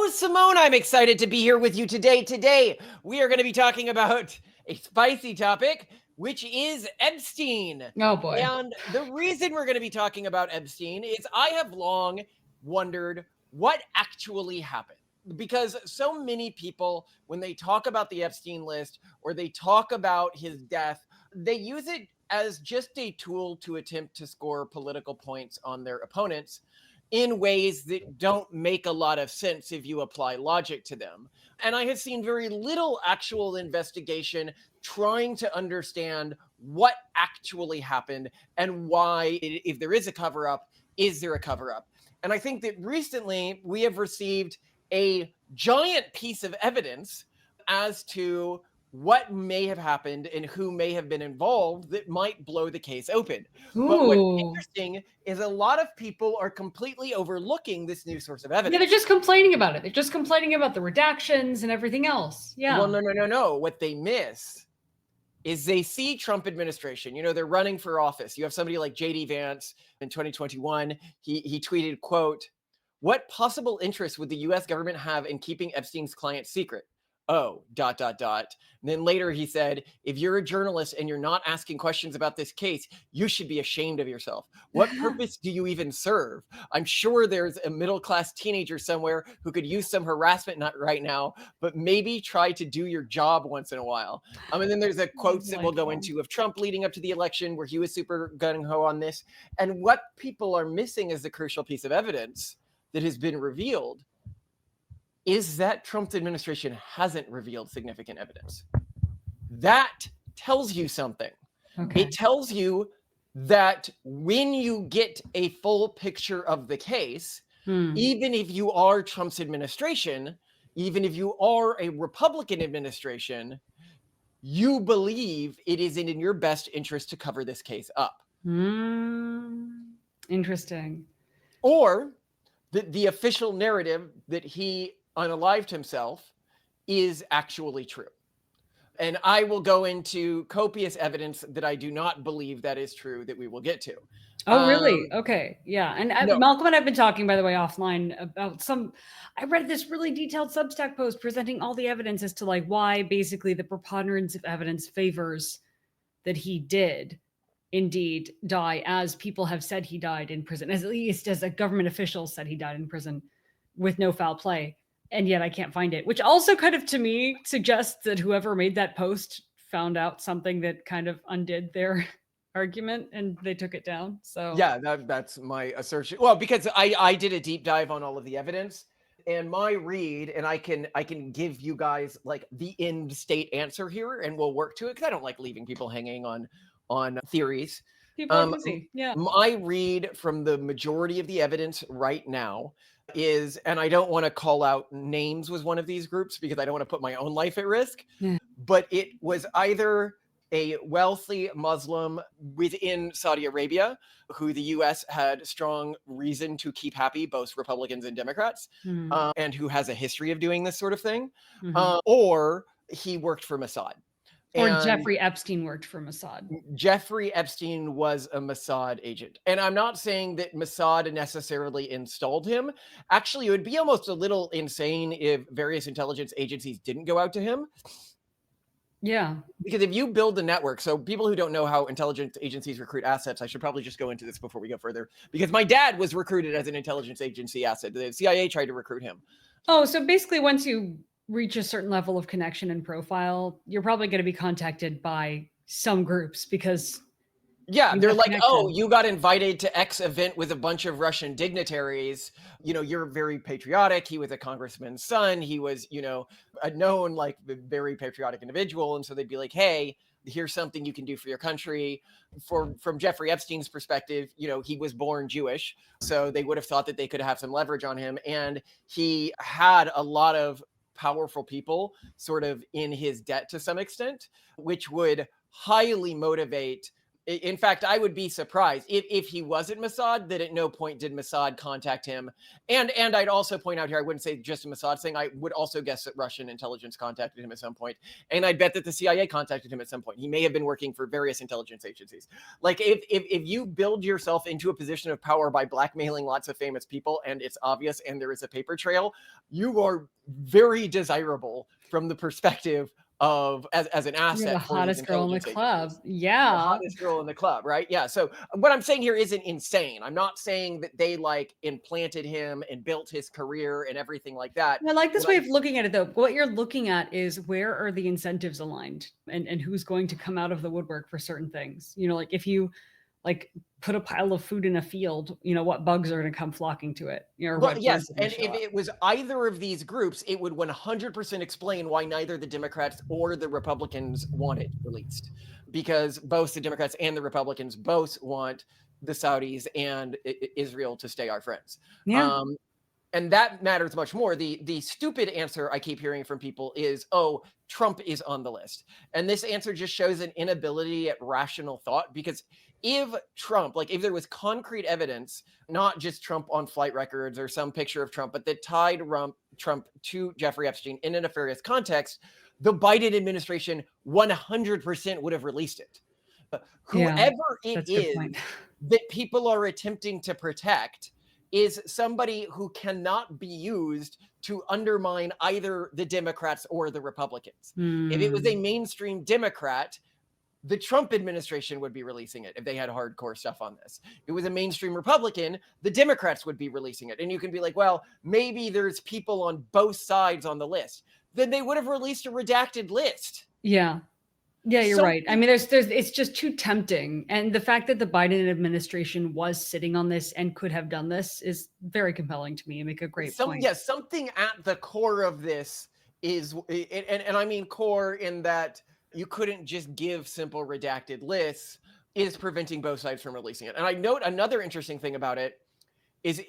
Hello, Simone. I'm excited to be here with you today. Today, we are going to be talking about a spicy topic, which is Epstein. Oh, boy. And the reason we're going to be talking about Epstein is I have long wondered what actually happened. Because so many people, when they talk about the Epstein list or they talk about his death, they use it as just a tool to attempt to score political points on their opponents in ways that don't make a lot of sense if you apply logic to them. And I have seen very little actual investigation trying to understand what actually happened and why, if there is a cover up, is there a cover up? And I think that recently we have received a giant piece of evidence as to what may have happened and who may have been involved that might blow the case open. But what's interesting is a lot of people are completely overlooking this new source of evidence. Yeah, they're just complaining about it. They're just complaining about the redactions and everything else. Yeah. Well, no. What they miss is they see Trump administration. You know, they're running for office. You have somebody like J.D. Vance in 2021. He tweeted, quote, "What possible interest would the U.S. government have in keeping Epstein's client secret? Oh, ... And then later he said, if you're a journalist and you're not asking questions about this case, you should be ashamed of yourself. What purpose do you even serve? I'm sure there's a middle-class teenager somewhere who could use some harassment, not right now, but maybe try to do your job once in a while." And then there's a quotes that we'll go into of Trump leading up to the election where he was super gung-ho on this. And what people are missing is the crucial piece of evidence that has been revealed is that Trump's administration hasn't revealed significant evidence. That tells you something. Okay. It tells you that when you get a full picture of the case, even if you are Trump's administration, even if you are a Republican administration, you believe it is in your best interest to cover this case up. Interesting. Or the official narrative that he unalived himself is actually true. And I will go into copious evidence that I do not believe that is true that we will get to. Oh, really? Okay. Yeah. And no. Malcolm and I have been talking, by the way, offline about I read this really detailed Substack post presenting all the evidence as to like why basically the preponderance of evidence favors that he did indeed die, as people have said he died in prison, at least as a government official said he died in prison with no foul play. And yet I can't find it, which also kind of to me suggests that whoever made that post found out something that kind of undid their argument and they took it down. So yeah, that's my assertion. Well, because I did a deep dive on all of the evidence and my read, and I can give you guys like the end state answer here and we'll work to it because I don't like leaving people hanging on theories. People are busy. Yeah. My read from the majority of the evidence right now is, and I don't want to call out names was one of these groups because I don't want to put my own life at risk, but it was either a wealthy Muslim within Saudi Arabia who the US had strong reason to keep happy, both Republicans and Democrats, and who has a history of doing this sort of thing, or he worked for Mossad. Or Jeffrey Epstein worked for Mossad. Jeffrey Epstein was a Mossad agent. And I'm not saying that Mossad necessarily installed him. Actually, it would be almost a little insane if various intelligence agencies didn't go out to him. Yeah. Because if you build the network, so people who don't know how intelligence agencies recruit assets, I should probably just go into this before we go further. Because my dad was recruited as an intelligence agency asset. The CIA tried to recruit him. Oh, so basically once you reach a certain level of connection and profile, you're probably going to be contacted by some groups because they're like, oh, you got invited to X event with a bunch of Russian dignitaries. You know, you're very patriotic. He was a congressman's son. He was, you know, a known like very patriotic individual. And so they'd be like, hey, here's something you can do for your country. From Jeffrey Epstein's perspective, you know, he was born Jewish. So they would have thought that they could have some leverage on him. And he had a lot of powerful people sort of in his debt to some extent, which would highly motivate In fact, I would be surprised if he wasn't Mossad, that at no point did Mossad contact him. And I'd also point out here, I wouldn't say just a Mossad thing. I would also guess that Russian intelligence contacted him at some point. And I'd bet that the CIA contacted him at some point. He may have been working for various intelligence agencies. Like if you build yourself into a position of power by blackmailing lots of famous people, and it's obvious and there is a paper trail, you are very desirable from the perspective of as an asset. You're the for these hottest girl in the intelligence club. agencies. The Yeah. hottest girl in the club, right? Yeah. So what I'm saying here isn't insane. I'm not saying that they like implanted him and built his career and everything like that. I like this What way I'm- of looking at it, though. What you're looking at is where are the incentives aligned, and who's going to come out of the woodwork for certain things. You know, like if you like put a pile of food in a field, you know, what bugs are going to come flocking to it? You know, or Well, what yes, birds are gonna and show if up. it was either of these groups, it would 100% explain why neither the Democrats or the Republicans want it released, because both the Democrats and the Republicans both want the Saudis and Israel to stay our friends. Yeah. Um, and that matters much more. The stupid answer I keep hearing from people is, oh, Trump is on the list. And this answer just shows an inability at rational thought, because if Trump, like if there was concrete evidence, not just Trump on flight records or some picture of Trump, but that tied Trump to Jeffrey Epstein in a nefarious context, the Biden administration 100% would have released it. Yeah. Whoever it That's a good is point. that people are attempting to protect is somebody who cannot be used to undermine either the Democrats or the Republicans. If it was a Hmm. mainstream Democrat, the Trump administration would be releasing it if they had hardcore stuff on this. If it was a mainstream Republican, the Democrats would be releasing it. And you can be like, well, maybe there's people on both sides on the list. Then they would have released a redacted list. Yeah. Yeah, you're right. I Something mean, there's it's just too tempting. And the fact that the Biden administration was sitting on this and could have done this is very compelling to me and make a great point. Yes, something at the core of this is, and I mean core in that you couldn't just give simple redacted lists, is preventing both sides from releasing it. And I note another interesting thing about it is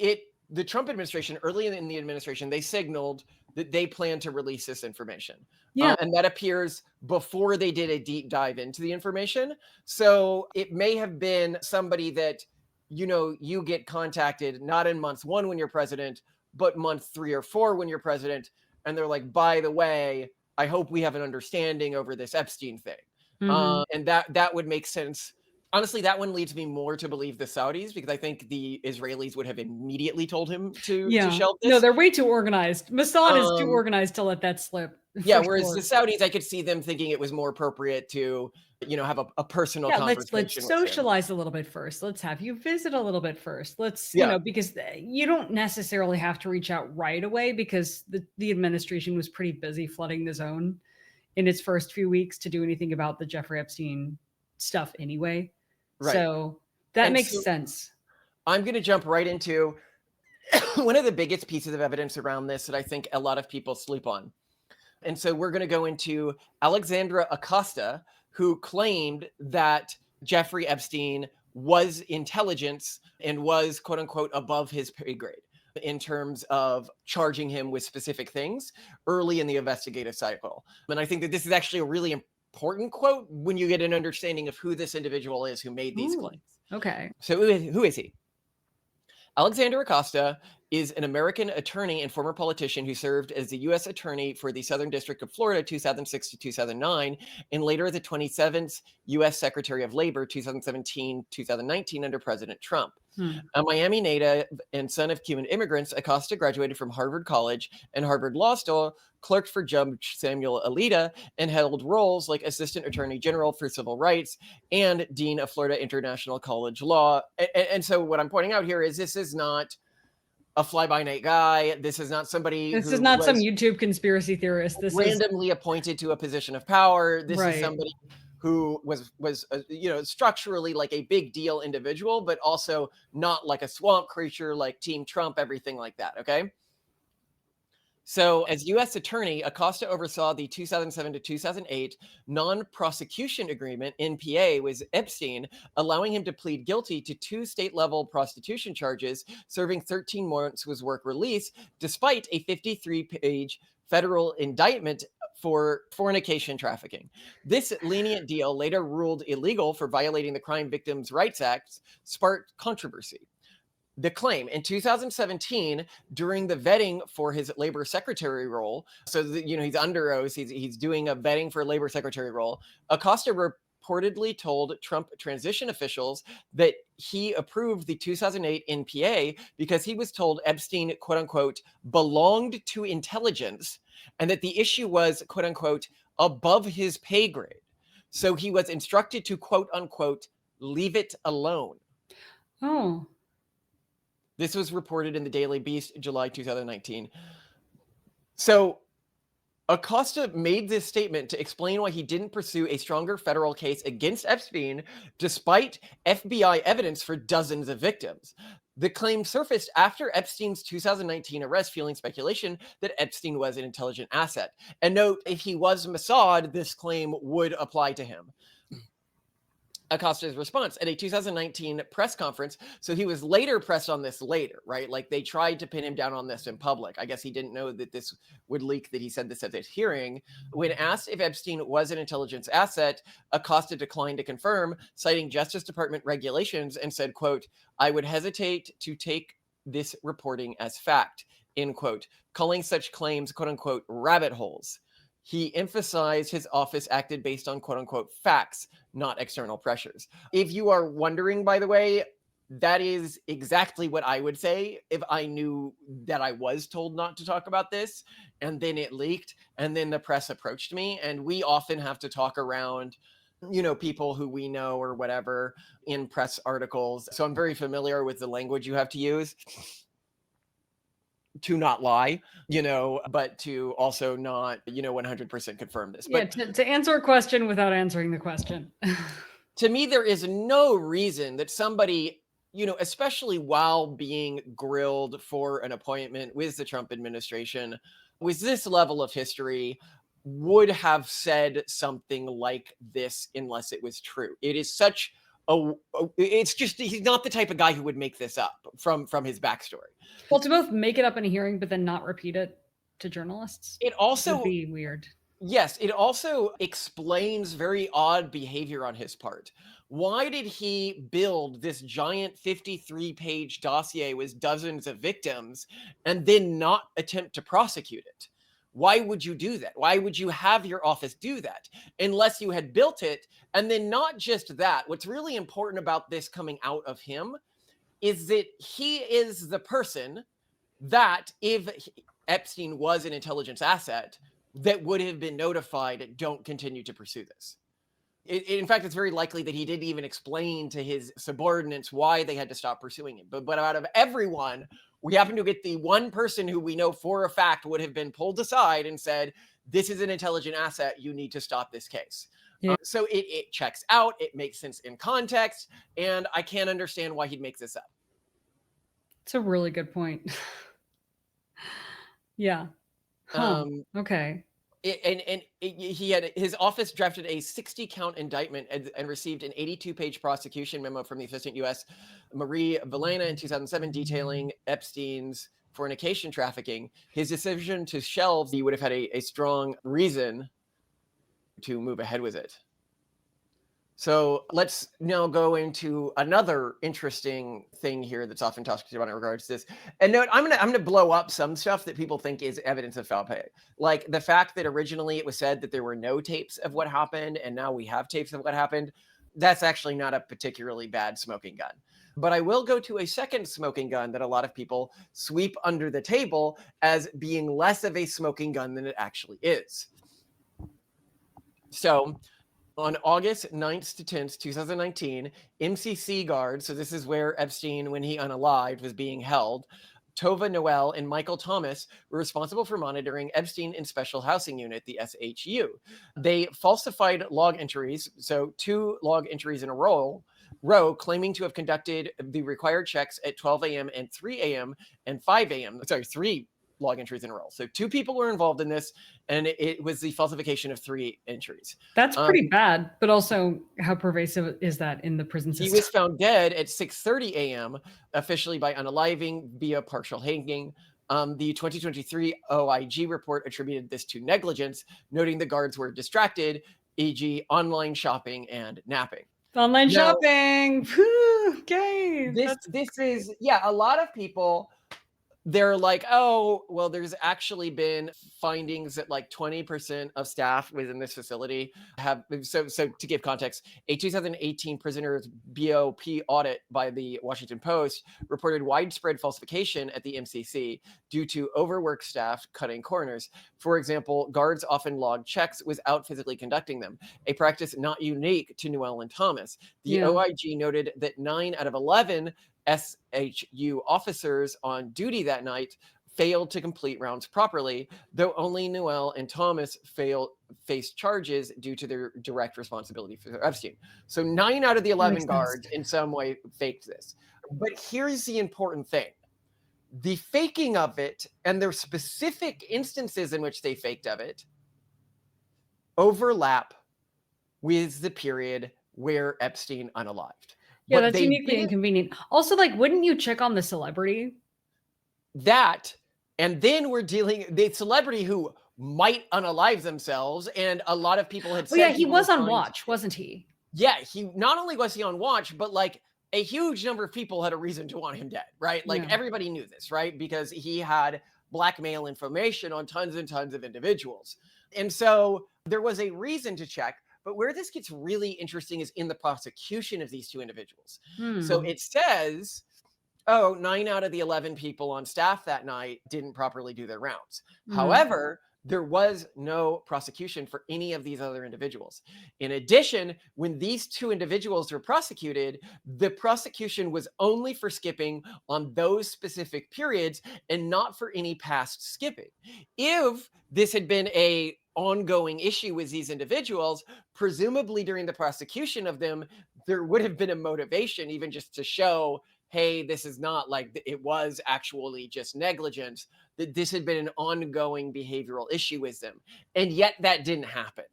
the Trump administration, early in the administration, they signaled that they plan to release this information. Yeah. And that appears before they did a deep dive into the information. So it may have been somebody that, you know, you get contacted not in month 1 when you're president, but month 3 or 4 when you're president. And they're like, by the way, I hope we have an understanding over this Epstein thing. Mhm. And that would make sense. Honestly, that one leads me more to believe the Saudis, because I think the Israelis would have immediately told him to Yeah. shelve No, this. they're way too organized. Mossad is too Um, organized to let that slip. yeah, For whereas sure. the Saudis, I could see them thinking it was more appropriate to, you know, have a personal Yeah, let's conversation with him. socialize a little bit first. Let's have you visit a little bit first. Let's, you Yeah. know, because you don't necessarily have to reach out right away, because the administration was pretty busy flooding the zone in its first few weeks to do anything about the Jeffrey Epstein stuff anyway. Right. So that And makes so sense. I'm going to jump right into one of the biggest pieces of evidence around this that I think a lot of people sleep on. And so we're going to go into Alexandra Acosta, who claimed that Jeffrey Epstein was intelligence and was, quote unquote, above his pay grade in terms of charging him with specific things early in the investigative cycle. And I think that this is actually a really important quote when you get an understanding of who this individual is who made these Ooh, claims. okay. So who is he? Alexander Acosta is an American attorney and former politician who served as the U.S. Attorney for the Southern District of Florida 2006 to 2009, and later the 27th U.S. Secretary of Labor 2017-2019 under President Trump. Hmm. A Miami native and son of Cuban immigrants, Acosta graduated from Harvard College and Harvard Law School, clerked for Judge Samuel Alito, and held roles like Assistant Attorney General for Civil Rights and Dean of Florida International College Law. And so what I'm pointing out here is this is not a fly-by-night guy. This is not somebody This who is not some was YouTube conspiracy theorist. This is randomly appointed to a position of power. This is right. somebody who was you know, structurally like a big deal individual, but also not like a swamp creature like Team Trump, everything like that. Okay. So as U.S. Attorney, Acosta oversaw the 2007 to 2008 non-prosecution agreement, NPA, with Epstein, allowing him to plead guilty to 2 state-level prostitution charges, serving 13 months with work release, despite a 53-page federal indictment for fornication trafficking. This lenient deal, later ruled illegal for violating the Crime Victims' Rights Act, sparked controversy. The claim in 2017, during the vetting for his labor secretary role, so that, he's under oath, he's doing a vetting for a labor secretary role, Acosta reportedly told Trump transition officials that he approved the 2008 NPA because he was told Epstein, quote unquote, belonged to intelligence, and that the issue was, quote unquote, above his pay grade. So he was instructed to, quote unquote, leave it alone. Oh. This was reported in the Daily Beast, July 2019. So Acosta made this statement to explain why he didn't pursue a stronger federal case against Epstein, despite FBI evidence for dozens of victims. The claim surfaced after Epstein's 2019 arrest, fueling speculation that Epstein was an intelligent asset. And note, if he was Mossad, this claim would apply to him. Acosta's response at a 2019 press conference. So he was later pressed on this later, right? Like they tried to pin him down on this in public. I guess he didn't know that this would leak, that he said this at this hearing. When asked if Epstein was an intelligence asset, Acosta declined to confirm, citing Justice Department regulations, and said, quote, I would hesitate to take this reporting as fact, end quote, calling such claims, quote unquote, rabbit holes. He emphasized his office acted based on, quote unquote, facts, not external pressures. If you are wondering, by the way, that is exactly what I would say if I knew that I was told not to talk about this, and then it leaked, and then the press approached me. And we often have to talk around, people who we know or whatever in press articles. So I'm very familiar with the language you have to use to not lie, but to also not, 100% confirm this. Yeah, But to answer a question without answering the question. to me, there is no reason that somebody, especially while being grilled for an appointment with the Trump administration, with this level of history, would have said something like this unless it was true. It is such it's just, he's not the type of guy who would make this up from his backstory. Well, to both make it up in a hearing, but then not repeat it to journalists, it also would be weird. Yes, it also explains very odd behavior on his part. Why did he build this giant 53-page dossier with dozens of victims and then not attempt to prosecute it? Why would you do that? Why would you have your office do that unless you had built it? And then not just that, what's really important about this coming out of him is that he is the person that, if Epstein was an intelligence asset, that would have been notified, don't continue to pursue this. In fact, it's very likely that he didn't even explain to his subordinates why they had to stop pursuing him. But out of everyone, we happen to get the one person who we know for a fact would have been pulled aside and said, this is an intelligent asset, you need to stop this case. Yeah. So it checks out, it makes sense in context, and I can't understand why he'd make this up. It's a really good point. Yeah. Huh. Okay. He had his office drafted a 60-count indictment and received an 82-page prosecution memo from the assistant U.S. Marie Villena in 2007 detailing Epstein's fornication trafficking. His decision to shelve, he would have had a strong reason to move ahead with it. So let's now go into another interesting thing here that's often talked about in regards to this. And note, I'm gonna blow up some stuff that people think is evidence of foul play. Like the fact that originally it was said that there were no tapes of what happened, and now we have tapes of what happened. That's actually not a particularly bad smoking gun. But I will go to a second smoking gun that a lot of people sweep under the table as being less of a smoking gun than it actually is. So on August 9th to 10th, 2019, MCC guards, so this is where Epstein, when he unalived, was being held, Tova Noel and Michael Thomas were responsible for monitoring Epstein in Special Housing Unit, the SHU. They falsified log entries, so 2 log entries in a row, claiming to have conducted the required checks at 12 a.m. and 3 a.m. and 5 a.m. Sorry, 3 log entries in a row. So 2 people were involved in this, and it was the falsification of 3 entries. That's pretty bad, but also how pervasive is that in the prison system? He was found dead at 6:30 a.m. officially by unaliving via partial hanging. The 2023 OIG report attributed this to negligence, noting the guards were distracted, e.g., online shopping and napping. Online Now, shopping. Whew, okay. this is, yeah, a lot of people, they're like, oh, well, there's actually been findings that like 20% of staff within this facility have. So to give context, a 2018 prisoners BOP audit by the Washington Post reported widespread falsification at the MCC due to overworked staff cutting corners. For example, guards often log checks without physically conducting them, a practice not unique to Newell and Thomas. The OIG noted that 9 out of 11 SHU officers on duty that night failed to complete rounds properly, though only Newell and Thomas faced charges due to their direct responsibility for Epstein. So 9 out of the 11 guards in some way faked this. But here's the important thing. The faking of it and their specific instances in which they faked of it overlap with the period where Epstein unalived. Yeah, that's uniquely inconvenient. Also, like, wouldn't you check on the celebrity? That, and then we're dealing the celebrity who might unalive themselves, and a lot of people had said. Oh yeah, he was on watch, wasn't he? Yeah, he not only was he on watch, but like a huge number of people had a reason to want him dead, right? Like everybody knew this, right? Because he had blackmail information on tons and tons of individuals. And so there was a reason to check. But where this gets really interesting is in the prosecution of these two individuals. So it says, oh, 9 out of the 11 people on staff that night didn't properly do their rounds. However, there was no prosecution for any of these other individuals. In addition, when these two individuals were prosecuted, the prosecution was only for skipping on those specific periods and not for any past skipping. If this had been a ongoing issue with these individuals, presumably during the prosecution of them, there would have been a motivation even just to show, hey, this is not like it was actually just negligence, that this had been an ongoing behavioral issue with them. And yet that didn't happen.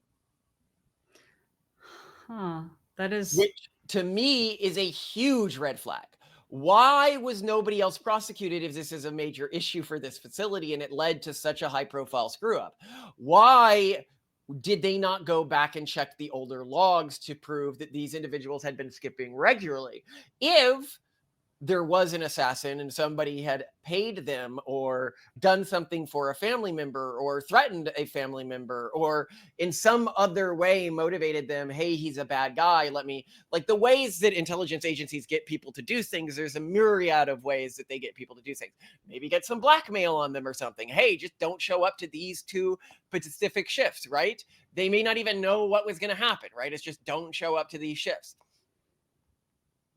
That is... Which to me is a huge red flag. Why was nobody else prosecuted if this is a major issue for this facility and it led to such a high profile screw up? Why did they not go back and check the older logs to prove that these individuals had been skipping regularly? If there was an assassin and somebody had paid them or done something for a family member or threatened a family member or in some other way motivated them, hey, he's a bad guy, let me, like the ways that intelligence agencies get people to do things, there's a myriad of ways that they get people to do things. Maybe get some blackmail on them or something. Hey, just don't show up to these two specific shifts, right? They may not even know what was going to happen, right? It's just don't show up to these shifts.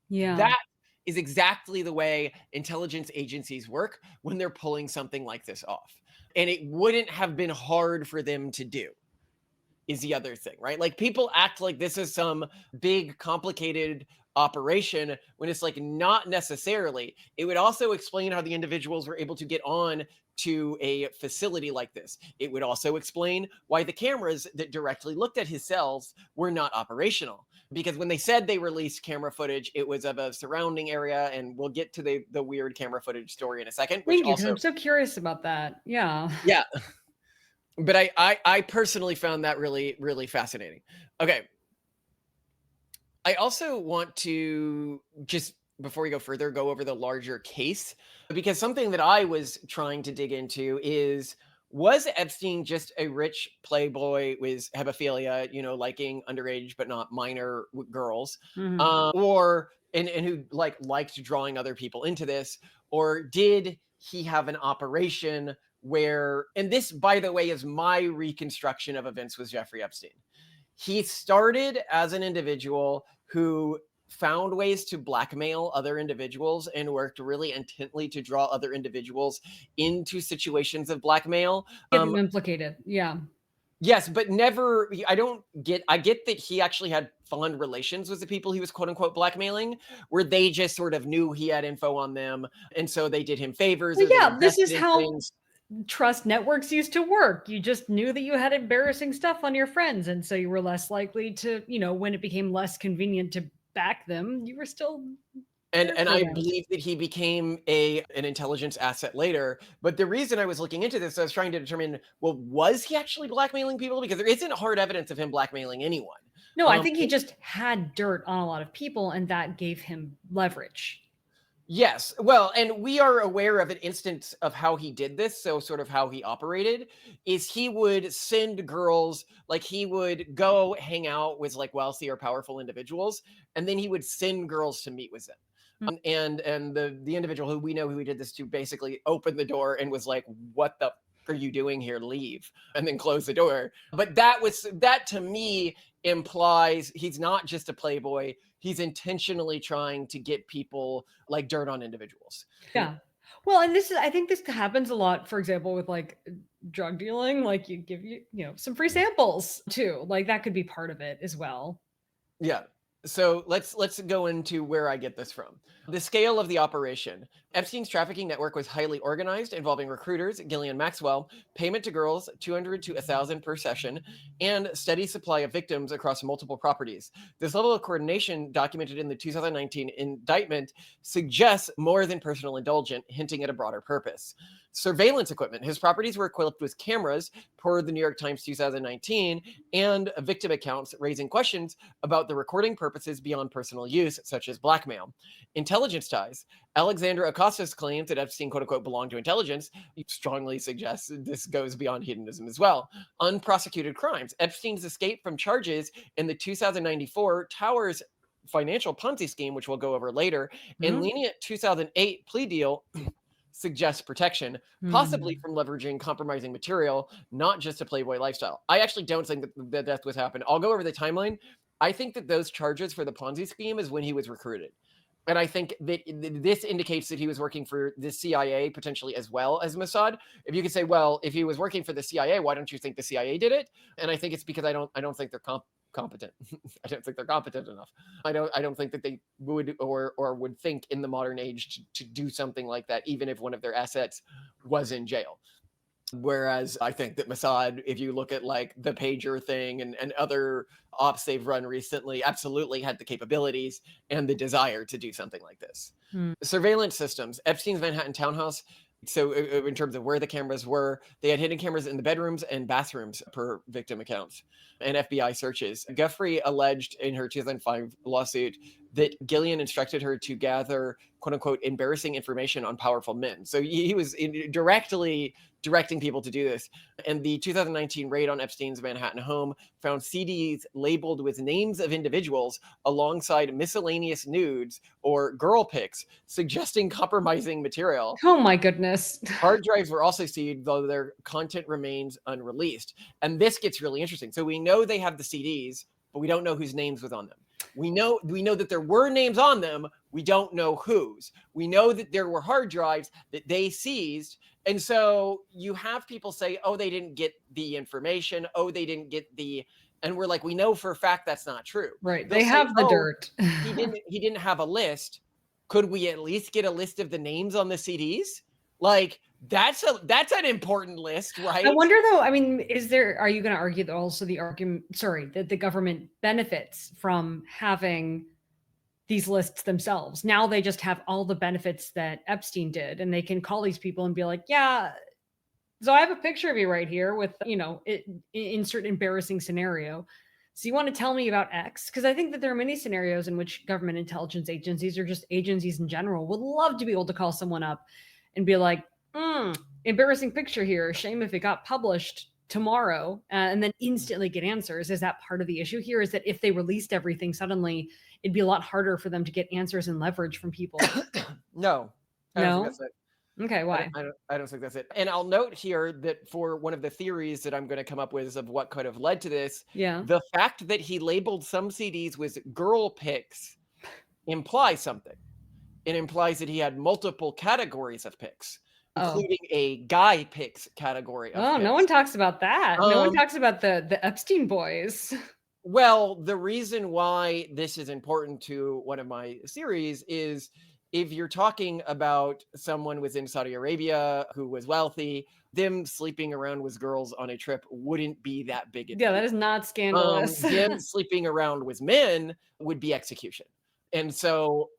Yeah. That is exactly the way intelligence agencies work when they're pulling something like this off. And it wouldn't have been hard for them to do, is the other thing, right? Like people act like this is some big, complicated operation when it's like not necessarily. It would also explain how the individuals were able to get on to a facility like this. It would also explain why the cameras that directly looked at his cells were not operational. Because when they said they released camera footage, it was of a surrounding area, and we'll get to the weird camera footage story in a second. Thank you, because I'm so curious about that. Yeah. Yeah. But I personally found that really, really fascinating. Okay. I also want to just, before we go further, go over the larger case, because something that I was trying to dig into is, was Epstein just a rich playboy with hebephilia, you know, liking underage but not minor girls, or who liked drawing other people into this, or did he have an operation where, and this, by the way, is my reconstruction of events with Jeffrey Epstein. He started as an individual who found ways to blackmail other individuals and worked really intently to draw other individuals into situations of blackmail. Get them implicated. Yeah. Yes, but never, I get that he actually had fond relations with the people he was quote unquote blackmailing, where they just sort of knew he had info on them. And so they did him favors. Well, yeah, this is how trust networks used to work. You just knew that you had embarrassing stuff on your friends. And so you were less likely to, you know, when it became less convenient to back them, you were still And Good and for I them. believe that he became an intelligence asset later. But the reason I was looking into this, I was trying to determine, well, was he actually blackmailing people? Because there isn't hard evidence of him blackmailing anyone. No, I think he just had dirt on a lot of people, and that gave him leverage. Yes. Well, and we are aware of an instance of how he did this. So, sort of how he operated is he would send girls, like he would go hang out with like wealthy or powerful individuals, and then he would send girls to meet with them. Mm. And the individual who we know who he did this to basically opened the door and was like, "What the are you doing here? Leave," and then close the door. But that to me implies he's not just a playboy. He's intentionally trying to get people like dirt on individuals. Yeah. Well, and I think this happens a lot, for example, with like drug dealing, like you give some free samples too. Like that could be part of it as well. Yeah. So let's go into where I get this from. The scale of the operation. Epstein's trafficking network was highly organized, involving recruiters, Ghislaine Maxwell, payment to girls, 200 to 1,000 per session, and steady supply of victims across multiple properties. This level of coordination, documented in the 2019 indictment, suggests more than personal indulgence, hinting at a broader purpose. Surveillance equipment. His properties were equipped with cameras, per the New York Times 2019, and victim accounts, raising questions about the recording purposes beyond personal use, such as blackmail. Intelligence ties. Alexander Acosta's claims that Epstein, quote unquote, belonged to intelligence strongly suggests this goes beyond hedonism as well. Unprosecuted crimes. Epstein's escape from charges in the 2094 Towers financial Ponzi scheme, which we'll go over later, and lenient 2008 plea deal suggests protection, possibly from leveraging compromising material, not just a Playboy lifestyle. I actually don't think that the death was happened. I'll go over the timeline. I think that those charges for the Ponzi scheme is when he was recruited. And I think that this indicates that he was working for the CIA potentially as well as Mossad. If you could say, well, if he was working for the CIA, why don't you think the CIA did it? And I think it's because I don't think they're competent. I don't think they're competent enough. I don't think that they would or would think in the modern age to do something like that, even if one of their assets was in jail. Whereas I think that Mossad, if you look at like the pager thing and other ops they've run recently, absolutely had the capabilities and the desire to do something like this. Surveillance systems. Epstein's Manhattan townhouse. So in terms of where the cameras were, they had hidden cameras in the bedrooms and bathrooms per victim accounts and FBI searches. Jeffrey alleged in her 2005 lawsuit that Gillian instructed her to gather, quote unquote, embarrassing information on powerful men. So he was directly directing people to do this. And the 2019 raid on Epstein's Manhattan home found CDs labeled with names of individuals alongside miscellaneous nudes or girl pics, suggesting compromising material. Oh my goodness. Hard drives were also seized, though their content remains unreleased. And this gets really interesting. So we know they have the CDs, but we don't know whose names was on them. We know that there were names on them. We don't know whose. We know that there were hard drives that they seized. And so you have people say, oh, they didn't get the information. Oh, they didn't get and we're like, we know for a fact that's not true. Right. They'll They say, have the oh, dirt. he didn't have a list. Could we at least get a list of the names on the CDs? Like that's an important list, right? I wonder though, I mean, are you going to argue that also that the government benefits from having these lists themselves? Now they just have all the benefits that Epstein did, and they can call these people and be like, yeah, so I have a picture of you right here with, insert embarrassing scenario. So you want to tell me about X? Because I think that there are many scenarios in which government intelligence agencies or just agencies in general would love to be able to call someone up and be like, embarrassing picture here. Shame if it got published tomorrow, and then instantly get answers. Is that part of the issue here? Is that if they released everything suddenly, it'd be a lot harder for them to get answers and leverage from people? No. I don't think that's it. Okay, why? I don't think that's it. And I'll note here that for one of the theories that I'm going to come up with of what could have led to this, the fact that he labeled some CDs with girl pics implies something. It implies that he had multiple categories of pics, including a guy pics category of pics. No one talks about that. No one talks about the Epstein boys. Well, the reason why this is important to one of my series is if you're talking about someone within Saudi Arabia who was wealthy, them sleeping around with girls on a trip wouldn't be that big a deal. Yeah, that is not scandalous. Them sleeping around with men would be execution. And so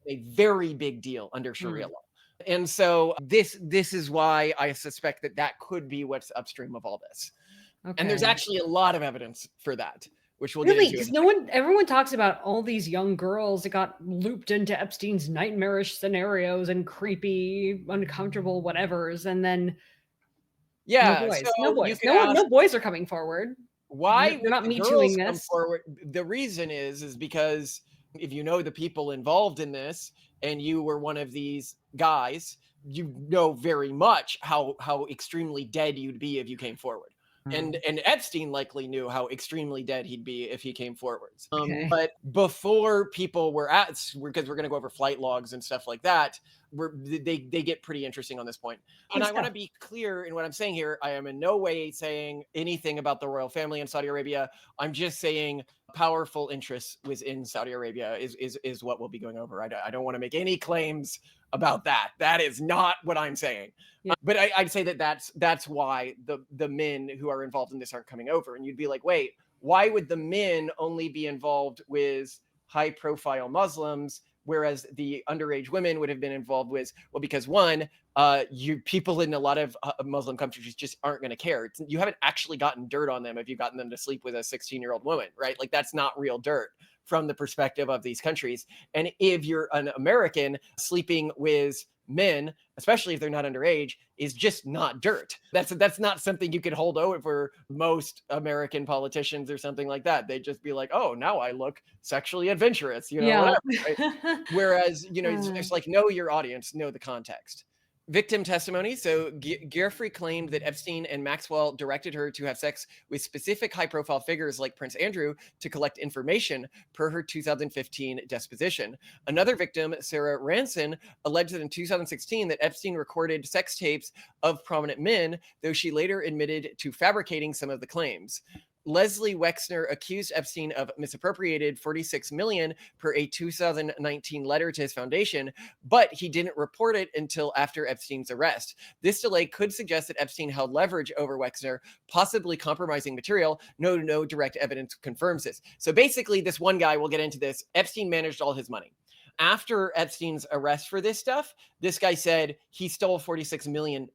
a very big deal under Sharia Hmm. law. And so this is why I suspect that could be what's upstream of all this. And there's Okay. actually a lot of evidence for that, which we'll get Really? into in Because a second. everyone talks about all these young girls that got looped into Epstein's nightmarish scenarios and creepy, uncomfortable whatevers, and then no Yeah, boys, no so you boys, could ask, no boys are coming forward. why They're would not the me tooing girls come this. forward? The reason is because if you know the people involved in this and you were one of these guys, you know very much how extremely dead you'd be if you came forward. And Epstein likely knew how extremely dead he'd be if he came forwards. Okay. But before people were at, because we're going to go over flight logs and stuff like that, they get pretty interesting on this point. And Good I want to stuff. be clear in what I'm saying here. I am in no way saying anything about the royal family in Saudi Arabia. I'm just saying powerful interests within Saudi Arabia is what we'll be going over. I don't want to make any claims about that. That is not what I'm saying. Yeah. But I'd say that's why the men who are involved in this aren't coming over. And you'd be like, wait, why would the men only be involved with high profile Muslims, whereas the underage women would have been involved with? Well, because one, you people in a lot of Muslim countries just aren't going to care. You haven't actually gotten dirt on them if you've gotten them to sleep with a 16-year-old woman, right? Like that's not real dirt from the perspective of these countries. And if you're an American sleeping with men, especially if they're not underage, is just not dirt. That's not something you could hold over most American politicians or something like that. They'd just be like, oh, now I look sexually adventurous, Yeah. whatever. Right? Whereas, it's like, know your audience, know the context. Victim testimony. So Jeffrey claimed that Epstein and Maxwell directed her to have sex with specific high-profile figures like Prince Andrew to collect information per her 2015 deposition. Another victim, Sarah Ranson, alleged that in 2016 that Epstein recorded sex tapes of prominent men, though she later admitted to fabricating some of the claims. Leslie Wexner accused Epstein of misappropriated $46 million per a 2019 letter to his foundation, but he didn't report it until after Epstein's arrest. This delay could suggest that Epstein held leverage over Wexner, possibly compromising material. No direct evidence confirms this. So basically, this one guy, we'll get into this, Epstein managed all his money. After Epstein's arrest for this stuff, this guy said he stole $46 million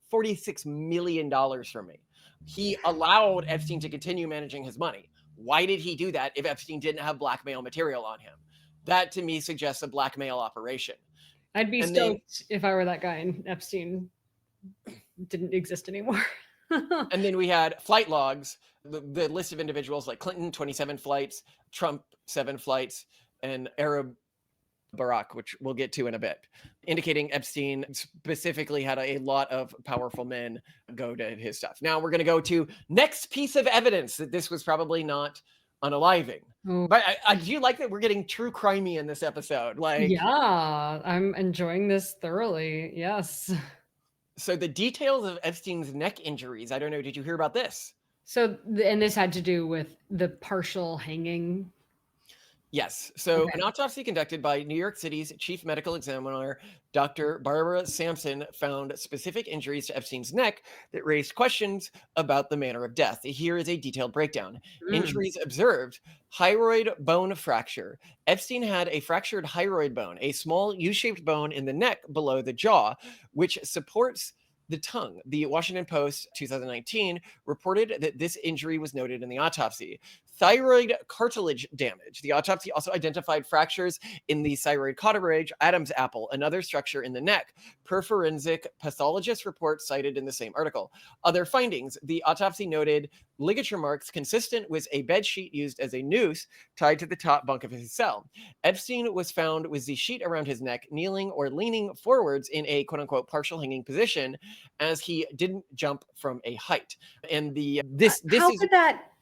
from me. He allowed Epstein to continue managing his money. Why did he do that if Epstein didn't have blackmail material on him? That to me suggests a blackmail operation. I'd be And then, stoked if I were that guy and Epstein didn't exist anymore. and then we had flight logs, the list of individuals like Clinton, 27 flights, Trump, 7 flights, and Arab Barack, which we'll get to in a bit, indicating Epstein specifically had a lot of powerful men go to his stuff. Now we're going to go to next piece of evidence that this was probably not unaliving. Oh. But I do like that we're getting true crimey in this episode. Like, Yeah, I'm enjoying this thoroughly. Yes. so the details of Epstein's neck injuries. I don't know. Did you hear about this? So, and this had to do with the partial hanging. Yes. So Okay. an autopsy conducted by New York City's chief medical examiner, Dr. Barbara Sampson, found specific injuries to Epstein's neck that raised questions about the manner of death. Here is a detailed breakdown. Injuries observed: hyoid bone fracture. Epstein had a fractured hyoid bone, a small U-shaped bone in the neck below the jaw, which supports the tongue. The Washington Post 2019 reported that this injury was noted in the autopsy. Thyroid cartilage damage. The autopsy also identified fractures in the thyroid cartilage, Adam's apple, another structure in the neck, per forensic pathologist report cited in the same article. Other findings: the autopsy noted ligature marks consistent with a bed sheet used as a noose tied to the top bunk of his cell. Epstein was found with the sheet around his neck, kneeling or leaning forwards in a quote-unquote partial hanging position, as he didn't jump from a height. And this How is, could that?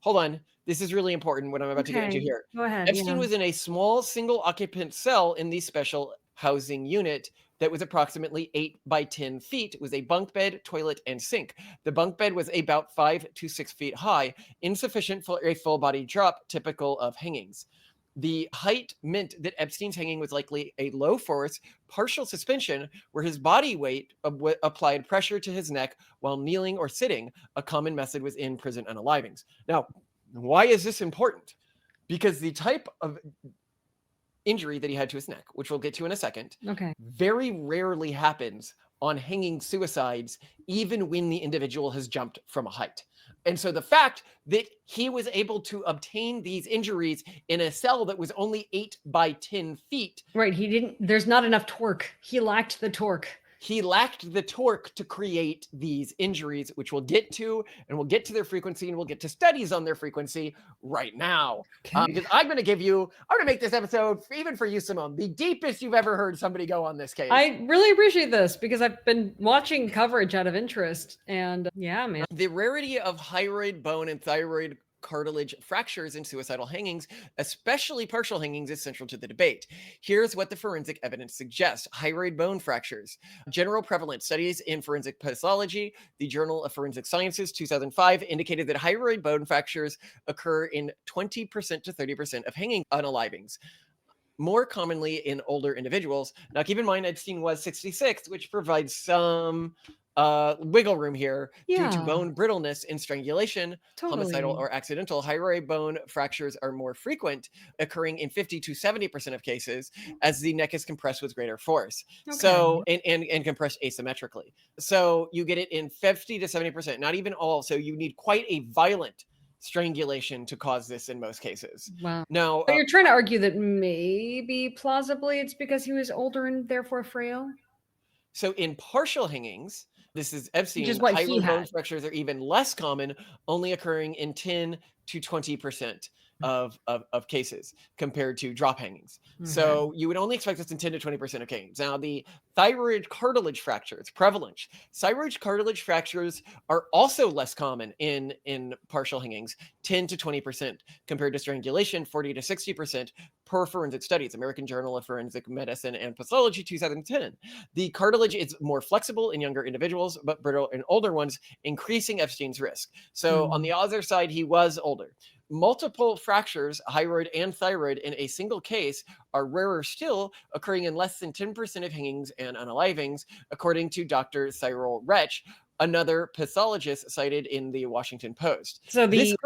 hold on, this is really important what I'm about to get into Okay, here. go ahead. Epstein Yeah. was in a small single occupant cell in the special housing unit that was approximately 8 by 10 feet with a bunk bed, toilet, and sink. The bunk bed was about 5 to 6 feet high, insufficient for a full body drop typical of hangings. The height meant that Epstein's hanging was likely a low force, partial suspension, where his body weight applied pressure to his neck while kneeling or sitting, a common method within prison unalivings. Now, why is this important? Because the type of injury that he had to his neck, which we'll get to in a second, Okay. very rarely happens on hanging suicides, even when the individual has jumped from a height. And so the fact that he was able to obtain these injuries in a cell that was only 8 by 10 feet. Right. There's not enough torque. He lacked the torque. He lacked the torque to create these injuries, which we'll get to, and we'll get to their frequency, and we'll get to studies on their frequency right now. Okay. Because I'm going to make this episode, even for you, Simone, the deepest you've ever heard somebody go on this case. I really appreciate this because I've been watching coverage out of interest, and yeah, man. The rarity of hyoid bone and thyroid cartilage fractures in suicidal hangings, especially partial hangings, is central to the debate. Here's what the forensic evidence suggests. Hyoid bone fractures. General prevalence studies in forensic pathology, the Journal of Forensic Sciences, 2005, indicated that hyoid bone fractures occur in 20% to 30% of hanging unalivings, more commonly in older individuals. Now, keep in mind, Epstein was 66, which provides some wiggle room here due to bone brittleness in strangulation. Homicidal or accidental hyoid bone fractures are more frequent, occurring in 50 to 70% of cases as the neck is compressed with greater force. So and compressed asymmetrically. So you get it in 50 to 70%, not even all. So you need quite a violent strangulation to cause this in most cases. Wow. Now, but you're trying to argue that maybe plausibly it's because he was older and therefore frail? So in partial hangings, this is Epstein, hyoid bone fractures are even less common, only occurring in 10 to 20% of cases compared to drop hangings. So you would only expect this in 10 to 20% of cases. Now, the thyroid cartilage fractures, prevalence. Thyroid cartilage fractures are also less common in partial hangings, 10 to 20% compared to strangulation, 40 to 60% per forensic studies, American Journal of Forensic Medicine and Pathology, 2010. The cartilage is more flexible in younger individuals, but brittle in older ones, increasing Epstein's risk. So on the other side, he was older. Multiple fractures, hyoid and thyroid, in a single case are rarer still, occurring in less than 10% of hangings and unalivings, according to Dr. Cyril Retch, another pathologist cited in the Washington Post. So the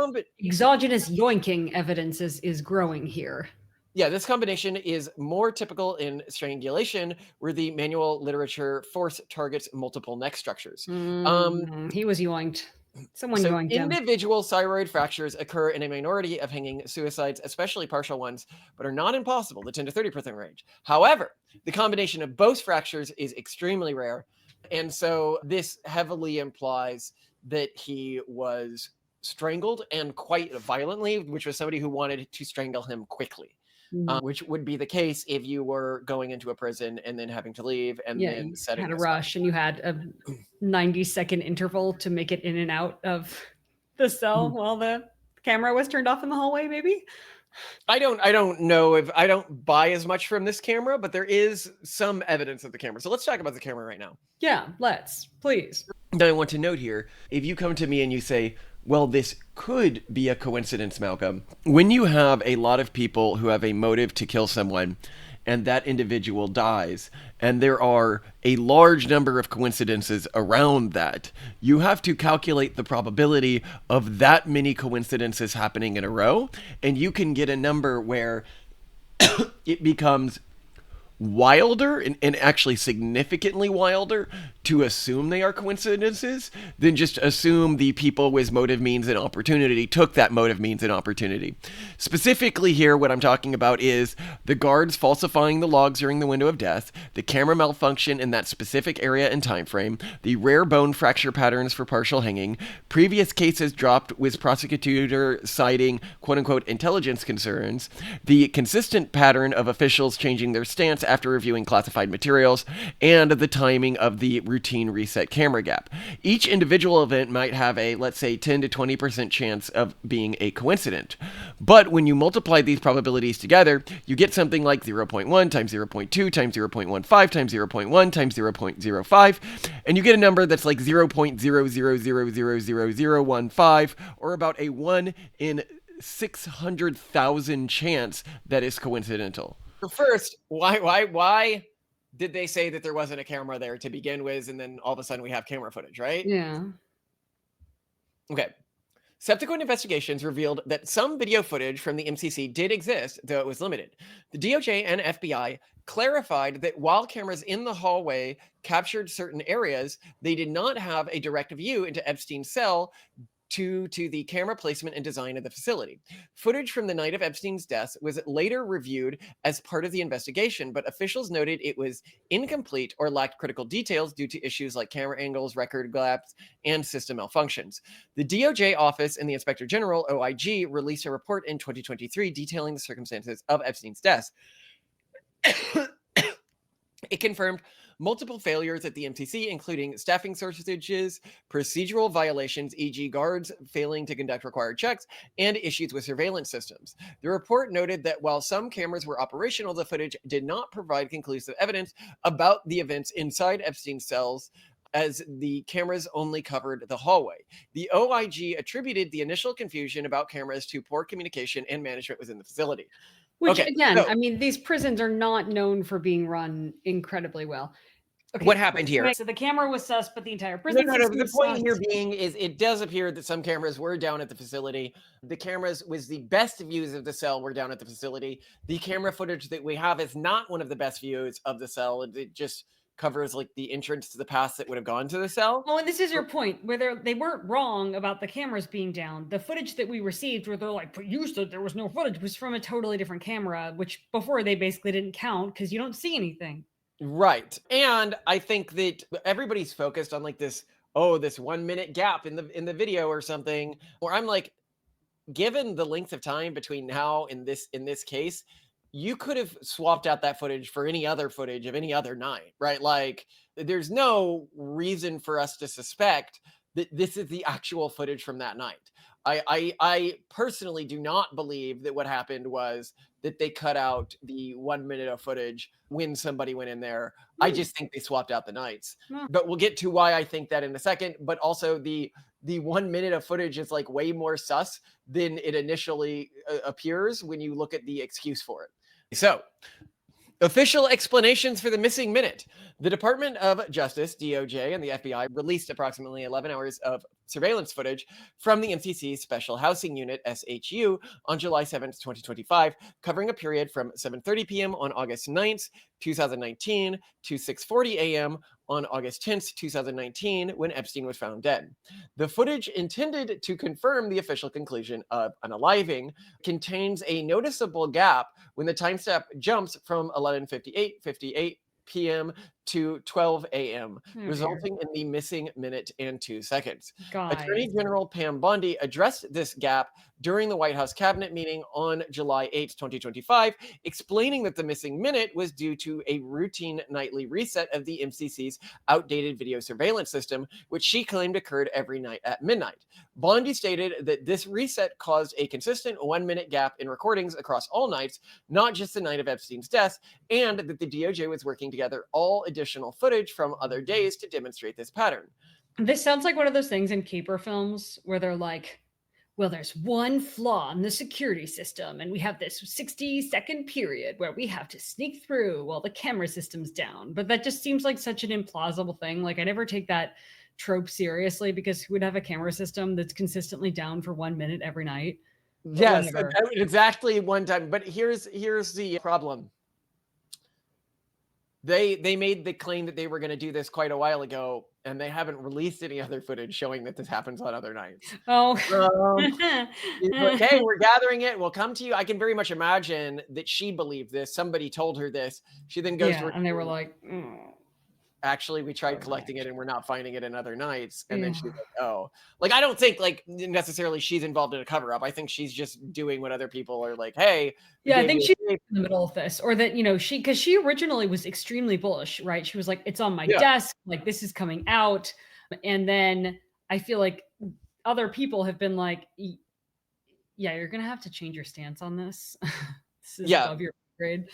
exogenous yoinking evidence is growing here. Yeah, this combination is more typical in strangulation, where the manual literature force targets multiple neck structures. He was yoinked. Someone yoinked him. Individual thyroid fractures occur in a minority of hanging suicides, especially partial ones, but are not impossible, the 10 to 30% range. However, the combination of both fractures is extremely rare. And so this heavily implies that he was strangled, and quite violently, which was somebody who wanted to strangle him quickly. Which would be the case if you were going into a prison and then having to leave, and then setting had a rush and you had a 90-second interval to make it in and out of the cell while the camera was turned off in the hallway. Maybe I don't know if I don't buy as much from this camera, but there is some evidence of the camera. So let's talk about the camera right now. Yeah, let's, please. Now I want to note here, if you come to me and you say, well, this could be a coincidence, Malcolm. When you have a lot of people who have a motive to kill someone, and that individual dies, and there are a large number of coincidences around that, you have to calculate the probability of that many coincidences happening in a row, and you can get a number where it becomes wilder and actually significantly wilder to assume they are coincidences than just assume the people with motive, means, and opportunity took that motive, means, and opportunity. Specifically here, what I'm talking about is the guards falsifying the logs during the window of death, the camera malfunction in that specific area and time frame, the rare bone fracture patterns for partial hanging, previous cases dropped with prosecutor citing quote-unquote intelligence concerns, the consistent pattern of officials changing their stance after reviewing classified materials, and the timing of the routine reset camera gap. Each individual event might have a, let's say, 10 to 20% chance of being a coincidence. But when you multiply these probabilities together, you get something like 0.1 times 0.2 times 0.15 times 0.1 times 0.05, and you get a number that's like 0.00000015, or about a 1 in 600,000 chance that is coincidental. First, why did they say that there wasn't a camera there to begin with, and then all of a sudden we have camera footage, right? Yeah. Okay. Subsequent investigations revealed that some video footage from the MCC did exist, though it was limited. The DOJ and FBI clarified that while cameras in the hallway captured certain areas, they did not have a direct view into Epstein's cell to the camera placement and design of the facility. Footage from the night of Epstein's death was later reviewed as part of the investigation, but officials noted it was incomplete or lacked critical details due to issues like camera angles, record gaps, and system malfunctions. The DOJ office and the Inspector General, OIG, released a report in 2023 detailing the circumstances of Epstein's death. It confirmed multiple failures at the MCC, including staffing shortages, procedural violations, e.g. guards failing to conduct required checks, and issues with surveillance systems. The report noted that while some cameras were operational, the footage did not provide conclusive evidence about the events inside Epstein's cells, as the cameras only covered the hallway. The OIG attributed the initial confusion about cameras to poor communication and management within the facility. Which, Okay, again, so I mean, these prisons are not known for being run incredibly well. Okay, what happened here? so the camera was sus, but the entire prison No. system The was point sus. here being is it does appear that some cameras were down at the facility. The cameras with the best views of the cell were down at the facility. The camera footage that we have is not one of the best views of the cell. It just covers like the entrance to the path that would have gone to the cell. Oh, and this is your point, where they weren't wrong about the cameras being down. The footage that we received, where they're like, but you said there was no footage, was from a totally different camera, which before they basically didn't count because you don't see anything. Right. And I think that everybody's focused on like this 1 minute gap in the video or something, where I'm like, given the length of time between now and this case, you could have swapped out that footage for any other footage of any other night, right? Like there's no reason for us to suspect that this is the actual footage from that night. I personally do not believe that what happened was that they cut out the 1 minute of footage when somebody went in there. I just think they swapped out the nights. But we'll get to why I think that in a second. But also the 1 minute of footage is like way more sus than it initially appears when you look at the excuse for it. So, official explanations for the missing minute. The Department of Justice, DOJ, and the FBI released approximately 11 hours of surveillance footage from the MCC's Special Housing Unit, SHU, on July 7th, 2025, covering a period from 7:30 p.m. on August 9th, 2019 to 6:40 a.m. on August 10th, 2019, when Epstein was found dead. The footage, intended to confirm the official conclusion of unaliving, contains a noticeable gap when the timestamp jumps from 11:58 p.m. to 12 a.m., resulting in the missing minute and 2 seconds. Attorney General Pam Bondy addressed this gap during the White House cabinet meeting on July 8, 2025, explaining that the missing minute was due to a routine nightly reset of the MCC's outdated video surveillance system, which she claimed occurred every night at midnight. Bondy stated that this reset caused a consistent 1 minute gap in recordings across all nights, not just the night of Epstein's death, and that the DOJ was working together all additional footage from other days to demonstrate this pattern. This sounds like one of those things in caper films where they're like, well, there's one flaw in the security system, and we have this 60-second period where we have to sneak through while the camera system's down. But that just seems like such an implausible thing. Like, I never take that trope seriously, because who would have a camera system that's consistently down for 1 minute every night? Yes, exactly one time. But here's the problem. They made the claim that they were going to do this quite a while ago, and they haven't released any other footage showing that this happens on other nights. Oh, okay, we're gathering it. We'll come to you. I can very much imagine that she believed this. Somebody told her this. She then goes to her, and they were like, actually, we tried collecting it and we're not finding it in other nights. And then she's like, oh, like, I don't think like necessarily she's involved in a cover up. I think she's just doing what other people are like, hey. Yeah, I think she's in the middle of this, or that, because she originally was extremely bullish, right? She was like, it's on my desk, like this is coming out. And then I feel like other people have been like, yeah, you're going to have to change your stance on this. This is above your grade.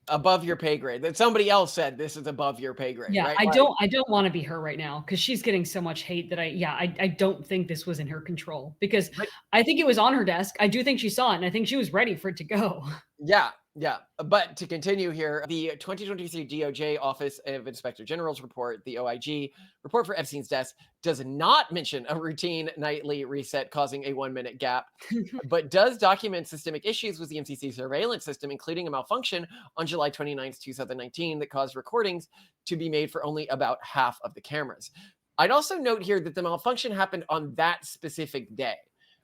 Above your pay grade. That somebody else said this is above your pay grade. Yeah, right? I don't want to be her right now, because she's getting so much hate that I don't think this was in her control, because I think it was on her desk. I do think she saw it, and I think she was ready for it to go. Yeah. Yeah, but to continue here, the 2023 DOJ Office of Inspector General's report, the OIG report for Epstein's death, does not mention a routine nightly reset causing a 1 minute gap, but does document systemic issues with the MCC surveillance system, including a malfunction on July 29th, 2019, that caused recordings to be made for only about half of the cameras. I'd also note here that the malfunction happened on that specific day,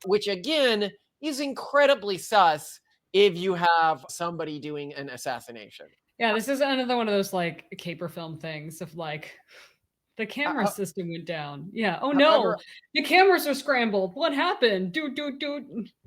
which again is incredibly sus if you have somebody doing an assassination. Yeah, this is another one of those like caper film things of like the camera Uh, system went down. Yeah. Oh However, no, the cameras are scrambled. What happened? Do.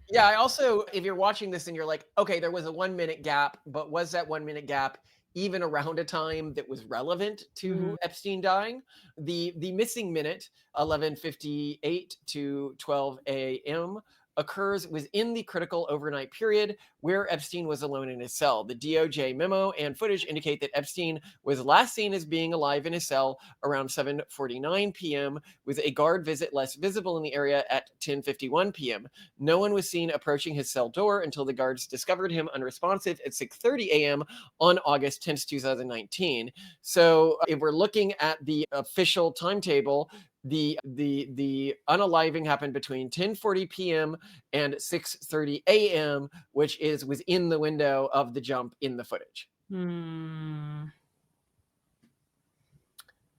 yeah, I also, if you're watching this and you're like, okay, there was a 1 minute gap, but was that 1 minute gap even around a time that was relevant Mhm. to Epstein dying? The missing minute, 11:58 to 12 a.m., occurs within the critical overnight period where Epstein was alone in his cell. The DOJ memo and footage indicate that Epstein was last seen as being alive in his cell around 7:49 p.m., with a guard visit less visible in the area at 10:51 p.m. No one was seen approaching his cell door until the guards discovered him unresponsive at 6:30 a.m. on August 10th, 2019. So if we're looking at the official timetable, the unaliving happened between 10:40 p.m. and 6:30 a.m., which is within the window of the jump in the footage. Hmm.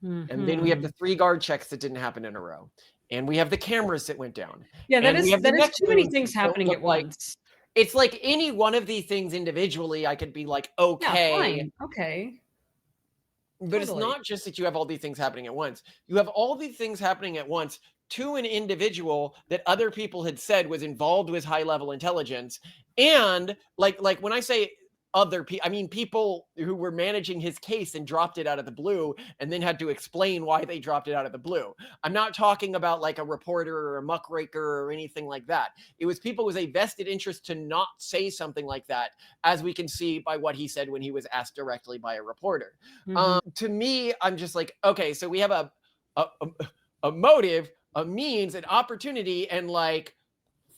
And then we have Mhm. the 3 guard checks that didn't happen in a row. And we have the cameras that went down. Yeah, And we have the that is neck too many wounds that things don't happening look at like, once. it's like any one of these things individually, I could be like, Yeah, okay. fine. Okay. But it's Totally. not just that you have all these things happening at once. You have all these things happening at once to an individual that other people had said was involved with high level intelligence. And like when I say other people, I mean people who were managing his case and dropped it out of the blue and then had to explain why they dropped it out of the blue. I'm not talking about like a reporter or a muckraker or anything like that. It was people with a vested interest to not say something like that, as we can see by what he said when he was asked directly by a reporter. Mhm. To me, I'm just like, okay, so we have a, a, a motive, a means, an opportunity, and like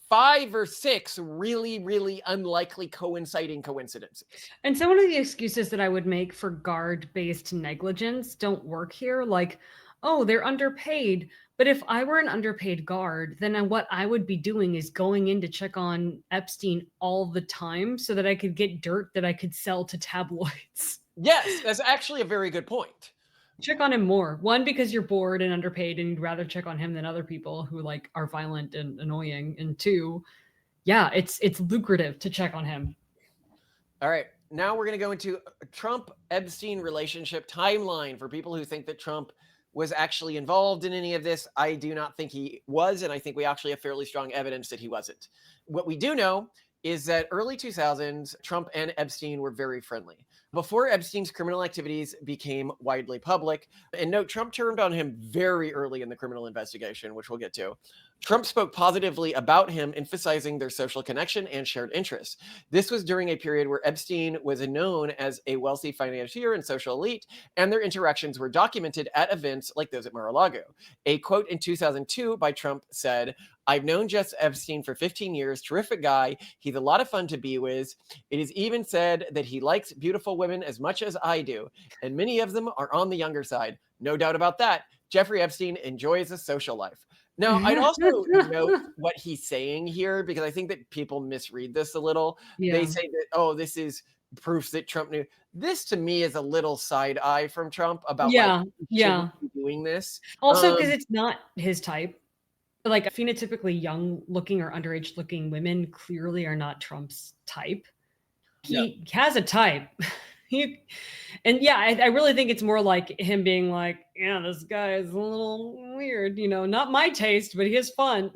5 or 6 really, really unlikely coinciding coincidences. And some of the excuses that I would make for guard-based negligence don't work here. Like, oh, they're underpaid. But if I were an underpaid guard, then what I would be doing is going in to check on Epstein all the time so that I could get dirt that I could sell to tabloids. Yes, that's actually a very good point. Check on him more. One, because you're bored and underpaid and you'd rather check on him than other people who like are violent and annoying. And two, yeah, it's lucrative to check on him. All right. Now we're going to go into Trump Epstein relationship timeline for people who think that Trump was actually involved in any of this. I do not think he was, and I think we actually have fairly strong evidence that he wasn't. What we do know is that early 2000s, Trump and Epstein were very friendly. Before Epstein's criminal activities became widely public, and note, Trump turned on him very early in the criminal investigation, which we'll get to. Trump spoke positively about him, emphasizing their social connection and shared interests. This was during a period where Epstein was known as a wealthy financier and social elite, and their interactions were documented at events like those at Mar-a-Lago. A quote in 2002 by Trump said, "I've known Jeff Epstein for 15 years, terrific guy. He's a lot of fun to be with. It is even said that he likes beautiful women as much as I do, and many of them are on the younger side. No doubt about that. Jeffrey Epstein enjoys a social life." Now, I'd also note what he's saying here because I think that people misread this a little. They Yeah. say that, oh, this is proof that Trump knew. This to me is a little side eye from Trump about like, Yeah. he shouldn't Yeah. be doing this. Also, because Um, it's not his type. Like phenotypically young looking or underage looking women clearly are not Trump's type. yeah. He has a type. he and yeah, I really think it's more like him being like, yeah, this guy is a little weird, not my taste, but he is fun.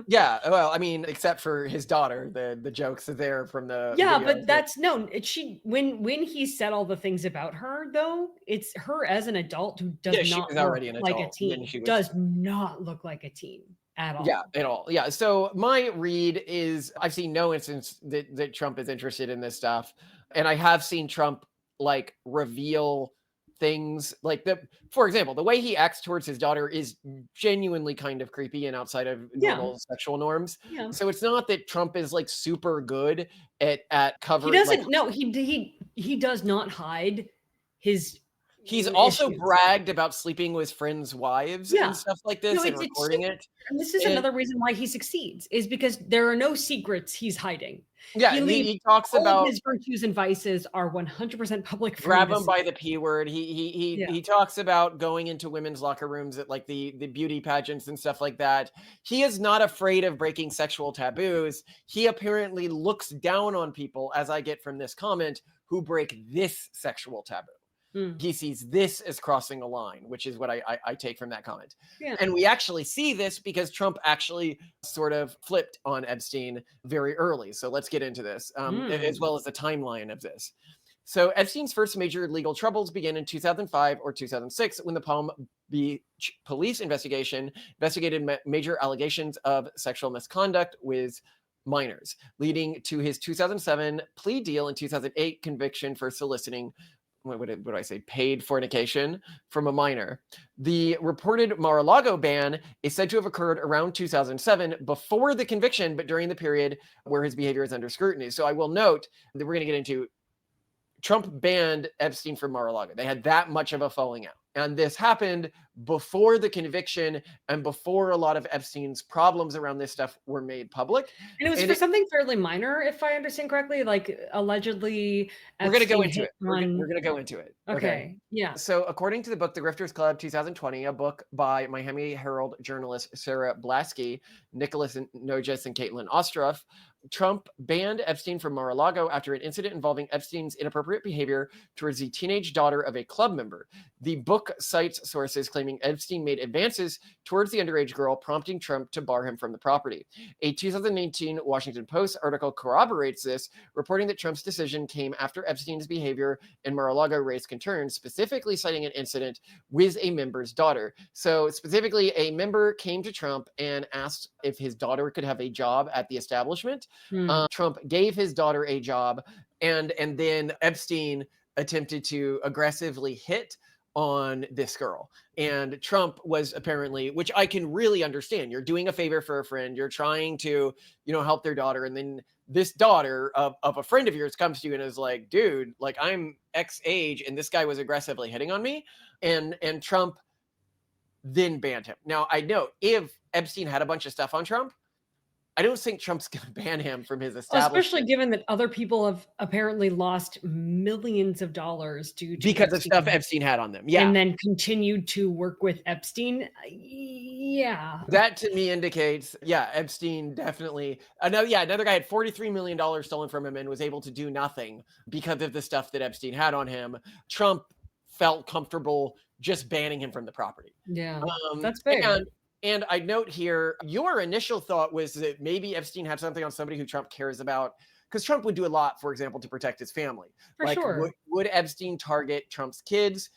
Yeah, well, I mean, except for his daughter, the jokes are there from the Yeah, video. but that's no, she when he said all the things about her though, it's her as an adult who does Yeah, she not was look already an like a adult when teen. she was. Does not look like a teen at Yeah, all. at all. Yeah. So my read is I've seen no instance that Trump is interested in this stuff. And I have seen Trump like reveal things like for example, the way he acts towards his daughter is genuinely kind of creepy and outside of Yeah. normal sexual norms. Yeah. So it's not that Trump is like super good at He covering, like, doesn't. No, he does not hide his he's also issues. bragged about sleeping with friends' wives Yeah. and stuff like No, this and it's recording it. and this is And another reason why he succeeds, is because there are no secrets he's hiding. yeah, He leaves he talks all of about his virtues and vices are 100% public for you grab to him see. by the P word. Yeah. He talks about going into women's locker rooms at like the beauty pageants and stuff like that. He is not afraid of breaking sexual taboos. He apparently looks down on people, as I get from this comment, who break this sexual taboo. Mm. He sees this as crossing a line, which is what I take from that comment. Yeah. And we actually see this because Trump actually sort of flipped on Epstein very early. So let's get into this, as well as the timeline of this. So Epstein's first major legal troubles began in 2005 or 2006 when the Palm Beach police investigation investigated major allegations of sexual misconduct with minors, leading to his 2007 plea deal and 2008 conviction for soliciting, what do I say, paid fornication from a minor. The reported Mar-a-Lago ban is said to have occurred around 2007 before the conviction, but during the period where his behavior is under scrutiny. So I will note that we're going to get into Trump banned Epstein from Mar-a-Lago. They had that much of a falling out. And this happened before the conviction and before a lot of Epstein's problems around this stuff were made public. And it was for something fairly minor, if I understand correctly, like allegedly We're going to go Epstein into hit it. We're on. going to go into it. Okay. Yeah. So according to the book, The Grifters Club 2020, a book by Miami Herald journalist Sarah Blasky, Nicholas Noges, and Caitlin Ostroff, Trump banned Epstein from Mar-a-Lago after an incident involving Epstein's inappropriate behavior towards the teenage daughter of a club member. The book cites sources claiming Epstein made advances towards the underage girl, prompting Trump to bar him from the property. A 2018 Washington Post article corroborates this, reporting that Trump's decision came after Epstein's behavior in Mar-a-Lago raised concerns, specifically citing an incident with a member's daughter. So specifically, a member came to Trump and asked if his daughter could have a job at the establishment. Trump gave his daughter a job, and then Epstein attempted to aggressively hit on this girl. And Trump was apparently, which I can really understand. You're doing a favor for a friend. You're trying to, help their daughter. And then this daughter of a friend of yours comes to you and is like, dude, like I'm X age and this guy was aggressively hitting on me. And Trump then banned him. Now, I know if Epstein had a bunch of stuff on Trump, I don't think Trump's going to ban him from his establishment. Especially given that other people have apparently lost millions of dollars due to because of stuff Epstein had on them. Yeah. And then continued to work with Epstein. Yeah. That to me indicates, Epstein definitely. Another guy had $43 million stolen from him and was able to do nothing because of the stuff that Epstein had on him. Trump felt comfortable just banning him from the property. Yeah. That's big. And I note here, your initial thought was that maybe Epstein had something on somebody who Trump cares about, because Trump would do a lot, for example, to protect his family. For sure. Would Epstein target Trump's kids?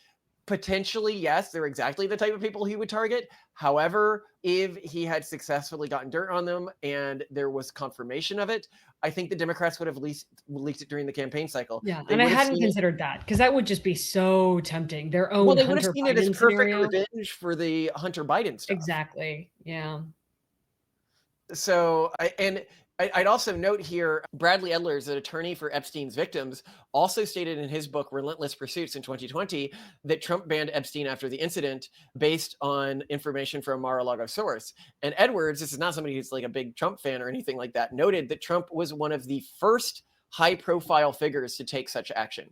Potentially, yes. They're exactly the type of people he would target. However, if he had successfully gotten dirt on them and there was confirmation of it, I think the Democrats would have leaked it during the campaign cycle. Yeah, and I hadn't considered that, because that would just be so tempting. Their own they would have Hunter seen Biden it as perfect scenario. revenge for the Hunter Biden stuff. Exactly. Yeah. So, I'd also note here, Bradley Edlers, an attorney for Epstein's victims, also stated in his book, Relentless Pursuits in 2020, that Trump banned Epstein after the incident based on information from a Mar-a-Lago source. And Edwards, this is not somebody who's like a big Trump fan or anything like that, noted that Trump was one of the first high-profile figures to take such action.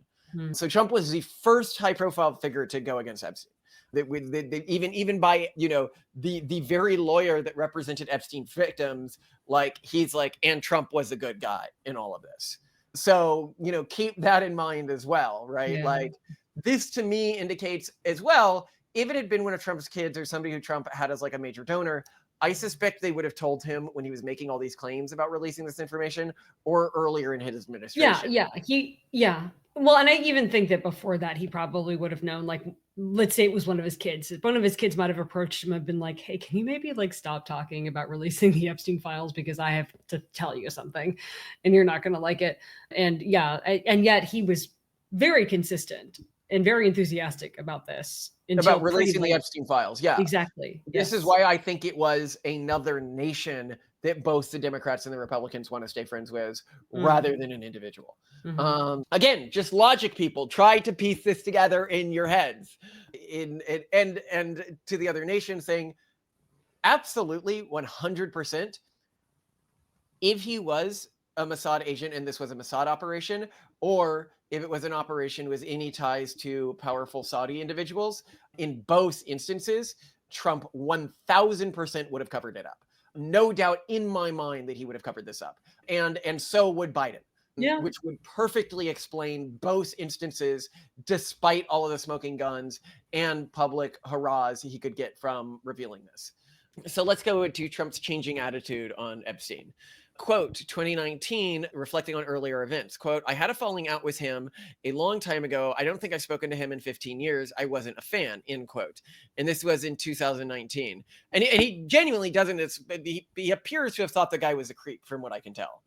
So Trump was the first high-profile figure to go against Epstein. Even by the very lawyer that represented Epstein victims, like he's like, and Trump was a good guy in all of this. So keep that in mind as well, right? Yeah. Like this to me indicates as well, if it had been one of Trump's kids or somebody who Trump had as like a major donor, I suspect they would have told him when he was making all these claims about releasing this information, or earlier in his administration. Yeah. Well, and I even think that before that, he probably would have known, like, let's say it was one of his kids. One of his kids might have approached him and been like, hey, can you maybe like stop talking about releasing the Epstein files, because I have to tell you something and you're not going to like it. And yet he was very consistent and very enthusiastic about this about releasing the Epstein files. Yeah, exactly. This is why I think it was another nation that both the Democrats and the Republicans want to stay friends with, rather than an individual. Again, just logic, people. Try to piece this together in your heads. And to the other nation, saying, absolutely, 100%. If he was a Mossad agent and this was a Mossad operation, or if it was an operation with any ties to powerful Saudi individuals, in both instances, Trump 1000% would have covered it up. No doubt in my mind that he would have covered this up. And so would Biden, which would perfectly explain both instances, despite all of the smoking guns and public hurrahs he could get from revealing this. So let's go to Trump's changing attitude on Epstein. Quote, 2019, reflecting on earlier events, quote, I had a falling out with him a long time ago. I don't think I've spoken to him in 15 years. I wasn't a fan, end quote. And this was in 2019. And he genuinely doesn't, he appears to have thought the guy was a creep, from what I can tell.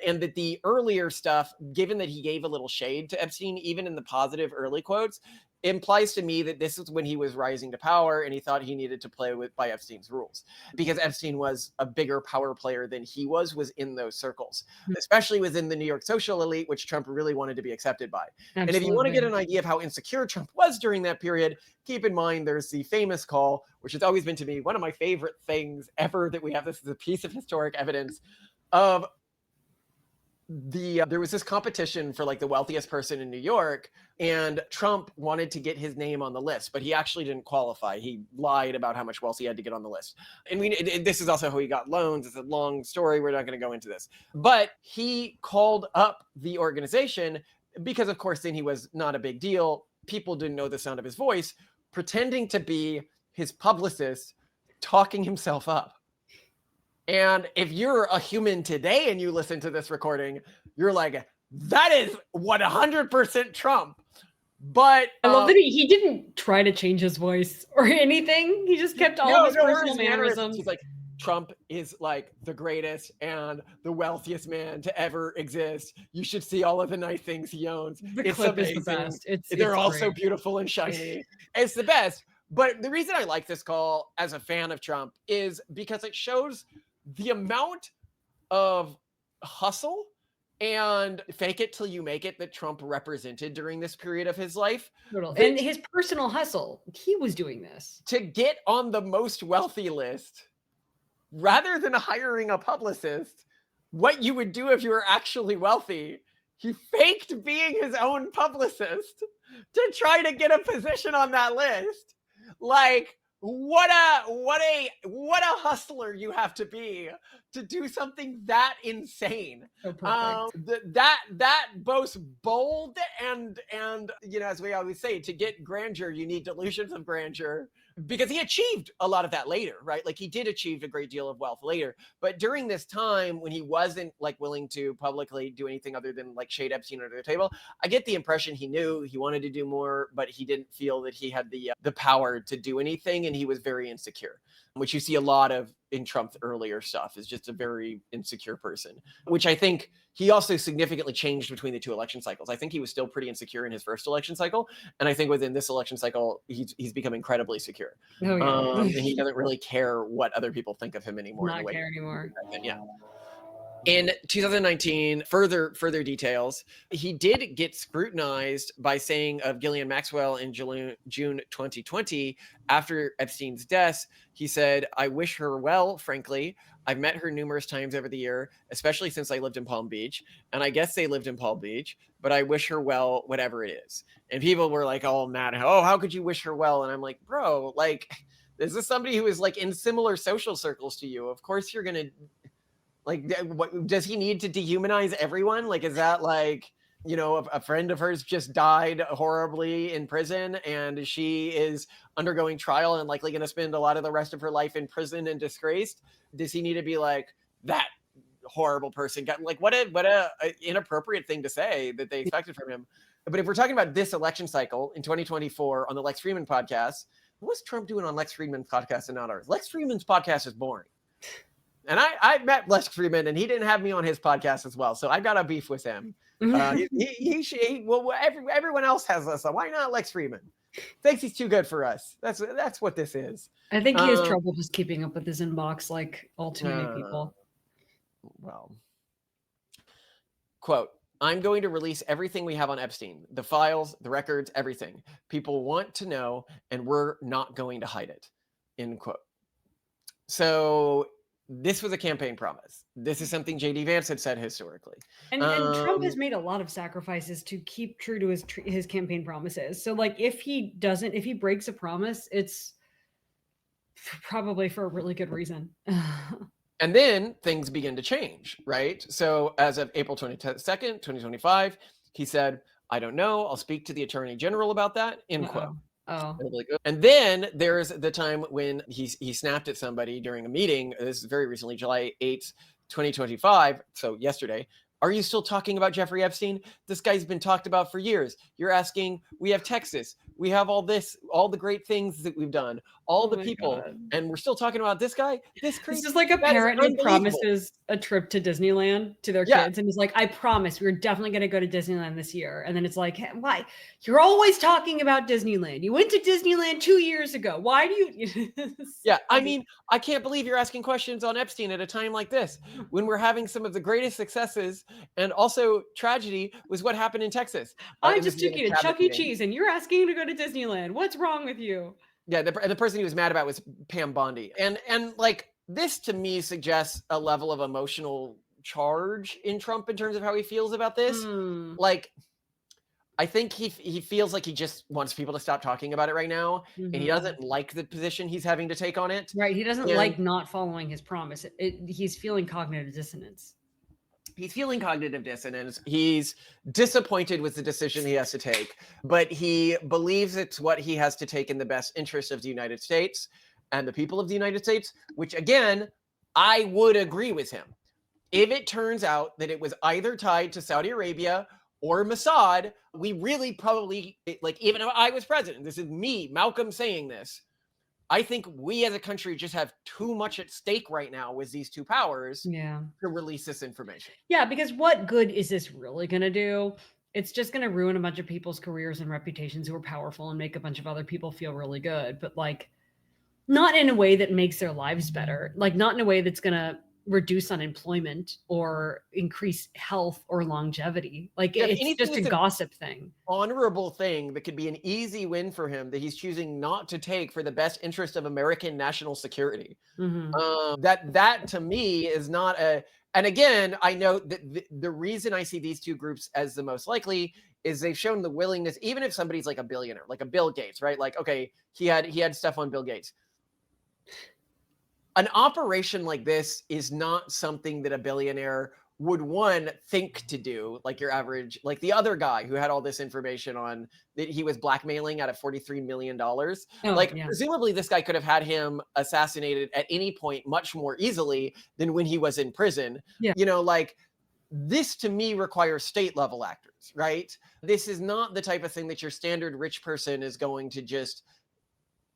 And that the earlier stuff, given that he gave a little shade to Epstein, even in the positive early quotes, implies to me that this is when he was rising to power and he thought he needed to play by Epstein's rules, because Epstein was a bigger power player than he was in those circles, especially within the New York social elite, which Trump really wanted to be accepted by. Absolutely. And if you want to get an idea of how insecure Trump was during that period, keep in mind there's the famous call, which has always been to me one of my favorite things ever that we have. This is a piece of historic evidence of there was this competition for like the wealthiest person in New York, and Trump wanted to get his name on the list, but he actually didn't qualify. He lied about how much wealth he had to get on the list. And this is also how he got loans. It's a long story. We're not going to go into this. But he called up the organization because, of course, then he was not a big deal. People didn't know the sound of his voice, pretending to be his publicist, talking himself up. And if you're a human today and you listen to this recording, you're like, that is 100% Trump. But I love that he didn't try to change his voice or anything. He just kept all of his personal mannerisms. He's like, Trump is like the greatest and the wealthiest man to ever exist. You should see all of the nice things he owns. The clip is the best. They're all so beautiful and shiny. It's the best. But the reason I like this call as a fan of Trump is because it shows the amount of hustle and fake it till you make it that Trump represented during this period of his life. And his personal hustle. He was doing this to get on the most wealthy list rather than hiring a publicist. What you would do if you were actually wealthy, he faked being his own publicist to try to get a position on that list. Like, what a hustler you have to be to do something that insane. So perfect. That both bold and as we always say, to get grandeur you need delusions of grandeur, because he achieved a lot of that later, right? Like he did achieve a great deal of wealth later, but during this time when he wasn't like willing to publicly do anything other than like shade Epstein under the table, I get the impression he knew he wanted to do more, but he didn't feel that he had the power to do anything, and he was very insecure, which you see a lot of in Trump's earlier stuff, is just a very insecure person, which I think he also significantly changed between the two election cycles. I think he was still pretty insecure in his first election cycle, and I think within this election cycle, he's become incredibly secure. And he doesn't really care what other people think of him anymore. Not care anymore. Yeah. In 2019, further details, he did get scrutinized by saying of Ghislaine Maxwell in June 2020, after Epstein's death, he said, I wish her well, frankly. I've met her numerous times over the year, especially since I lived in Palm Beach. And I guess they lived in Palm Beach, but I wish her well, whatever it is. And people were like all mad. Oh, how could you wish her well? And I'm like, bro, like, this is somebody who is like in similar social circles to you. Of course you're going to, like, what does he need to dehumanize everyone? Like, is that like, a friend of hers just died horribly in prison and she is undergoing trial and likely going to spend a lot of the rest of her life in prison and disgraced? Does he need to be like, that horrible person got, like, what a inappropriate thing to say that they expected from him. But if we're talking about this election cycle in 2024 on the Lex Freeman podcast, what's Trump doing on Lex Freeman's podcast and not ours? Lex Freeman's podcast is boring. And I met Lex Freeman, and he didn't have me on his podcast as well. So I've got a beef with him. Well, everyone else has us. So why not Lex Freeman? Thinks he's too good for us. That's what this is. I think he has trouble just keeping up with his inbox, like all too many people. Well, quote, I'm going to release everything we have on Epstein, the files, the records, everything. People want to know, and we're not going to hide it, end quote. So this was a campaign promise. This is something J.D. Vance had said historically. And Trump has made a lot of sacrifices to keep true to his campaign promises. So like if he breaks a promise, it's probably for a really good reason. And then things begin to change, right? So as of April 22nd, 2025, he said, I don't know. I'll speak to the attorney general about that, end quote. Oh. And then there's the time when he snapped at somebody during a meeting. This is very recently, July 8th, 2025. So yesterday. Are you still talking about Jeffrey Epstein? This guy's been talked about for years. You're asking, we have Texas. We have all this, all the great things that we've done, all the people. God. And we're still talking about this guy? This is like a parent who promises a trip to Disneyland to their kids. And he's like, I promise we're definitely going to go to Disneyland this year. And then it's like, hey, why? You're always talking about Disneyland. You went to Disneyland 2 years ago. Why do you? I mean, I can't believe you're asking questions on Epstein at a time like this, when we're having some of the greatest successes and also tragedy was what happened in Texas. I just took you to Chuck E. Cheese and you're asking to go to Disneyland. What's wrong with you? Yeah, the person he was mad about was Pam Bondy. And like this to me suggests a level of emotional charge in Trump in terms of how he feels about this. Like, I think he feels like he just wants people to stop talking about it right now. And he doesn't like the position he's having to take on it. Right. He doesn't like not following his promise. He's feeling cognitive dissonance. He's feeling cognitive dissonance. He's disappointed with the decision he has to take, but he believes it's what he has to take in the best interest of the United States and the people of the United States, which again, I would agree with him. If it turns out that it was either tied to Saudi Arabia or Mossad, we really probably, like, even if I was president, this is me, Malcolm, saying this, I think we as a country just have too much at stake right now with these two powers to release this information. Yeah, because what good is this really going to do? It's just going to ruin a bunch of people's careers and reputations who are powerful and make a bunch of other people feel really good. But like, not in a way that makes their lives better. Like not in a way that's going to reduce unemployment or increase health or longevity. Like it's just a gossip thing. Honorable thing that could be an easy win for him that he's choosing not to take for the best interest of American national security. That to me is not a, and again, I know that the reason I see these two groups as the most likely is they've shown the willingness, even if somebody's like a billionaire, like a Bill Gates, right? Like, okay, he had stuff on Bill Gates. An operation like this is not something that a billionaire would think to do, like your average, like the other guy who had all this information on that he was blackmailing out of $43 million. Presumably this guy could have had him assassinated at any point much more easily than when he was in prison. You know, like this to me requires state level actors, right? This is not the type of thing that your standard rich person is going to just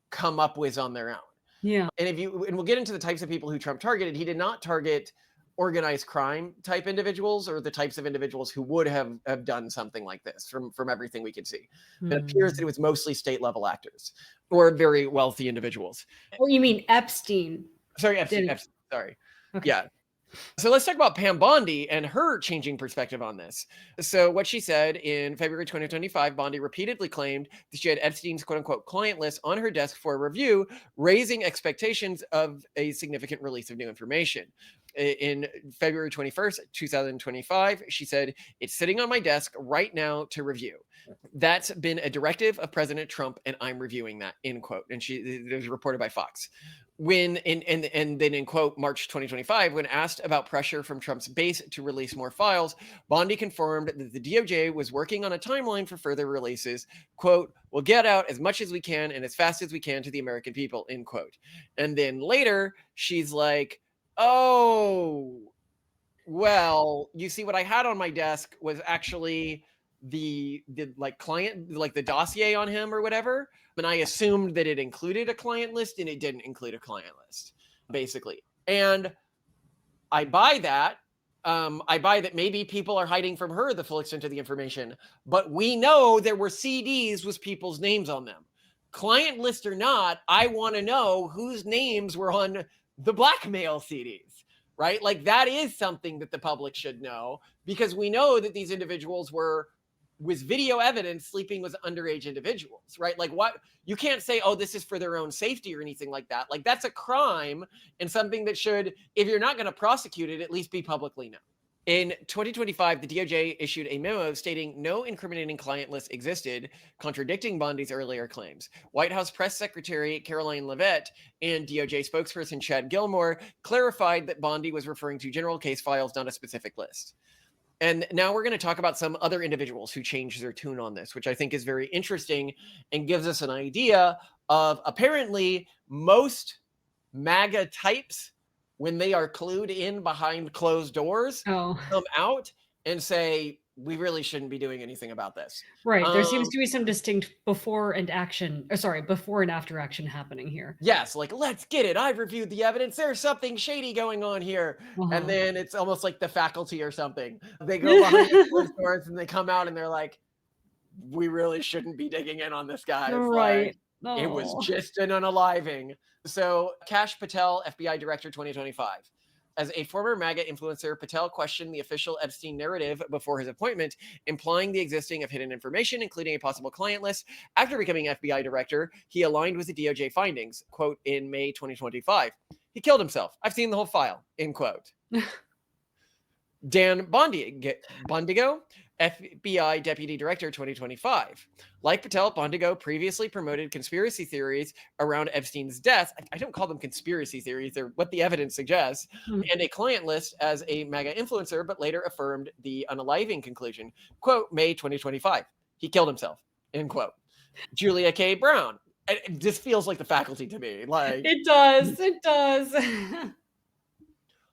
come up with on their own. Yeah. And we'll get into the types of people who Trump targeted. He did not target organized crime type individuals or the types of individuals who would have done something like this from everything we could see. It appears that it was mostly state level actors or very wealthy individuals. Oh, you mean Epstein? Sorry, Epstein. Sorry. Okay. Yeah. So let's talk about Pam Bondy and her changing perspective on this. So what she said in February 2025, Bondy repeatedly claimed that she had Epstein's quote unquote client list on her desk for review, raising expectations of a significant release of new information. In February 21st, 2025, she said, it's sitting on my desk right now to review. That's been a directive of President Trump, and I'm reviewing that, end quote. And it was reported by Fox. When and then in quote March 2025, when asked about pressure from Trump's base to release more files, Bondy confirmed that the DOJ was working on a timeline for further releases. Quote, we'll get out as much as we can and as fast as we can to the American people, end quote. And then later she's like, oh, well, you see, what I had on my desk was actually the like client, like the dossier on him or whatever. And I assumed that it included a client list and it didn't include a client list, basically. And I buy that. I buy that maybe people are hiding from her the full extent of the information, but we know there were CDs with people's names on them. Client list or not, I want to know whose names were on the Blackmail CDs, right? Like that is something that the public should know, because we know that these individuals were, with video evidence, sleeping with underage individuals, right? Like what, you can't say, oh, this is for their own safety or anything like that. Like that's a crime and something that should, if you're not going to prosecute it, at least be publicly known. In 2025, the DOJ issued a memo stating no incriminating client list existed, contradicting Bondy's earlier claims. White House Press Secretary Caroline Leavitt and DOJ spokesperson Chad Gilmore clarified that Bondy was referring to general case files, not a specific list. And now we're going to talk about some other individuals who changed their tune on this, which I think is very interesting and gives us an idea of apparently most MAGA types, when they are clued in behind closed doors, come out and say, we really shouldn't be doing anything about this. Right. There seems to be some distinct before and after action happening here. Yes. Like, let's get it. I've reviewed the evidence. There's something shady going on here. And then it's almost like the faculty or something. They go behind closed doors and they come out and they're like, we really shouldn't be digging in on this guy. Right. Like, it was just an unaliving. So Kash Patel, FBI Director 2025. As a former MAGA influencer, Patel questioned the official Epstein narrative before his appointment, implying the existing of hidden information, including a possible client list. After becoming FBI director, he aligned with the DOJ findings, quote, in May 2025. He killed himself. I've seen the whole file, end quote. Dan Bondigo, FBI Deputy Director 2025. Like Patel, Bondigo previously promoted conspiracy theories around Epstein's death. I don't call them conspiracy theories, they're what the evidence suggests, and a client list as a MAGA influencer, but later affirmed the unaliving conclusion. Quote, May 2025. He killed himself, end quote. Julia K. Brown. This feels like the faculty to me. Like it does.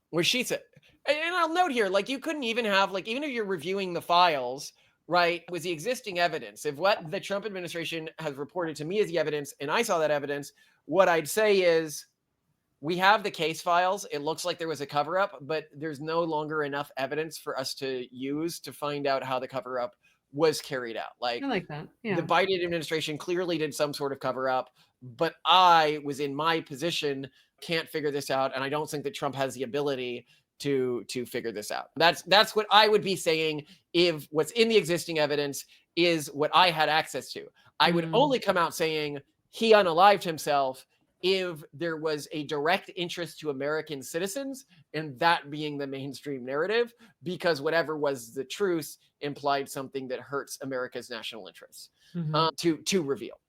Where she said, and I'll note here, like you couldn't even have, like, even if you're reviewing the files, right, was the existing evidence. If what the Trump administration has reported to me as the evidence, and I saw that evidence, what I'd say is we have the case files. It looks like there was a cover up, but there's no longer enough evidence for us to use to find out how the cover up was carried out. Like, I like that. Yeah. The Biden administration clearly did some sort of cover up, but I was in my position, can't figure this out. And I don't think that Trump has the ability to figure this out. That's what I would be saying if what's in the existing evidence is what I had access to. I would only come out saying he unalived himself if there was a direct interest to American citizens, and that being the mainstream narrative, because whatever was the truth implied something that hurts America's national interests. To reveal.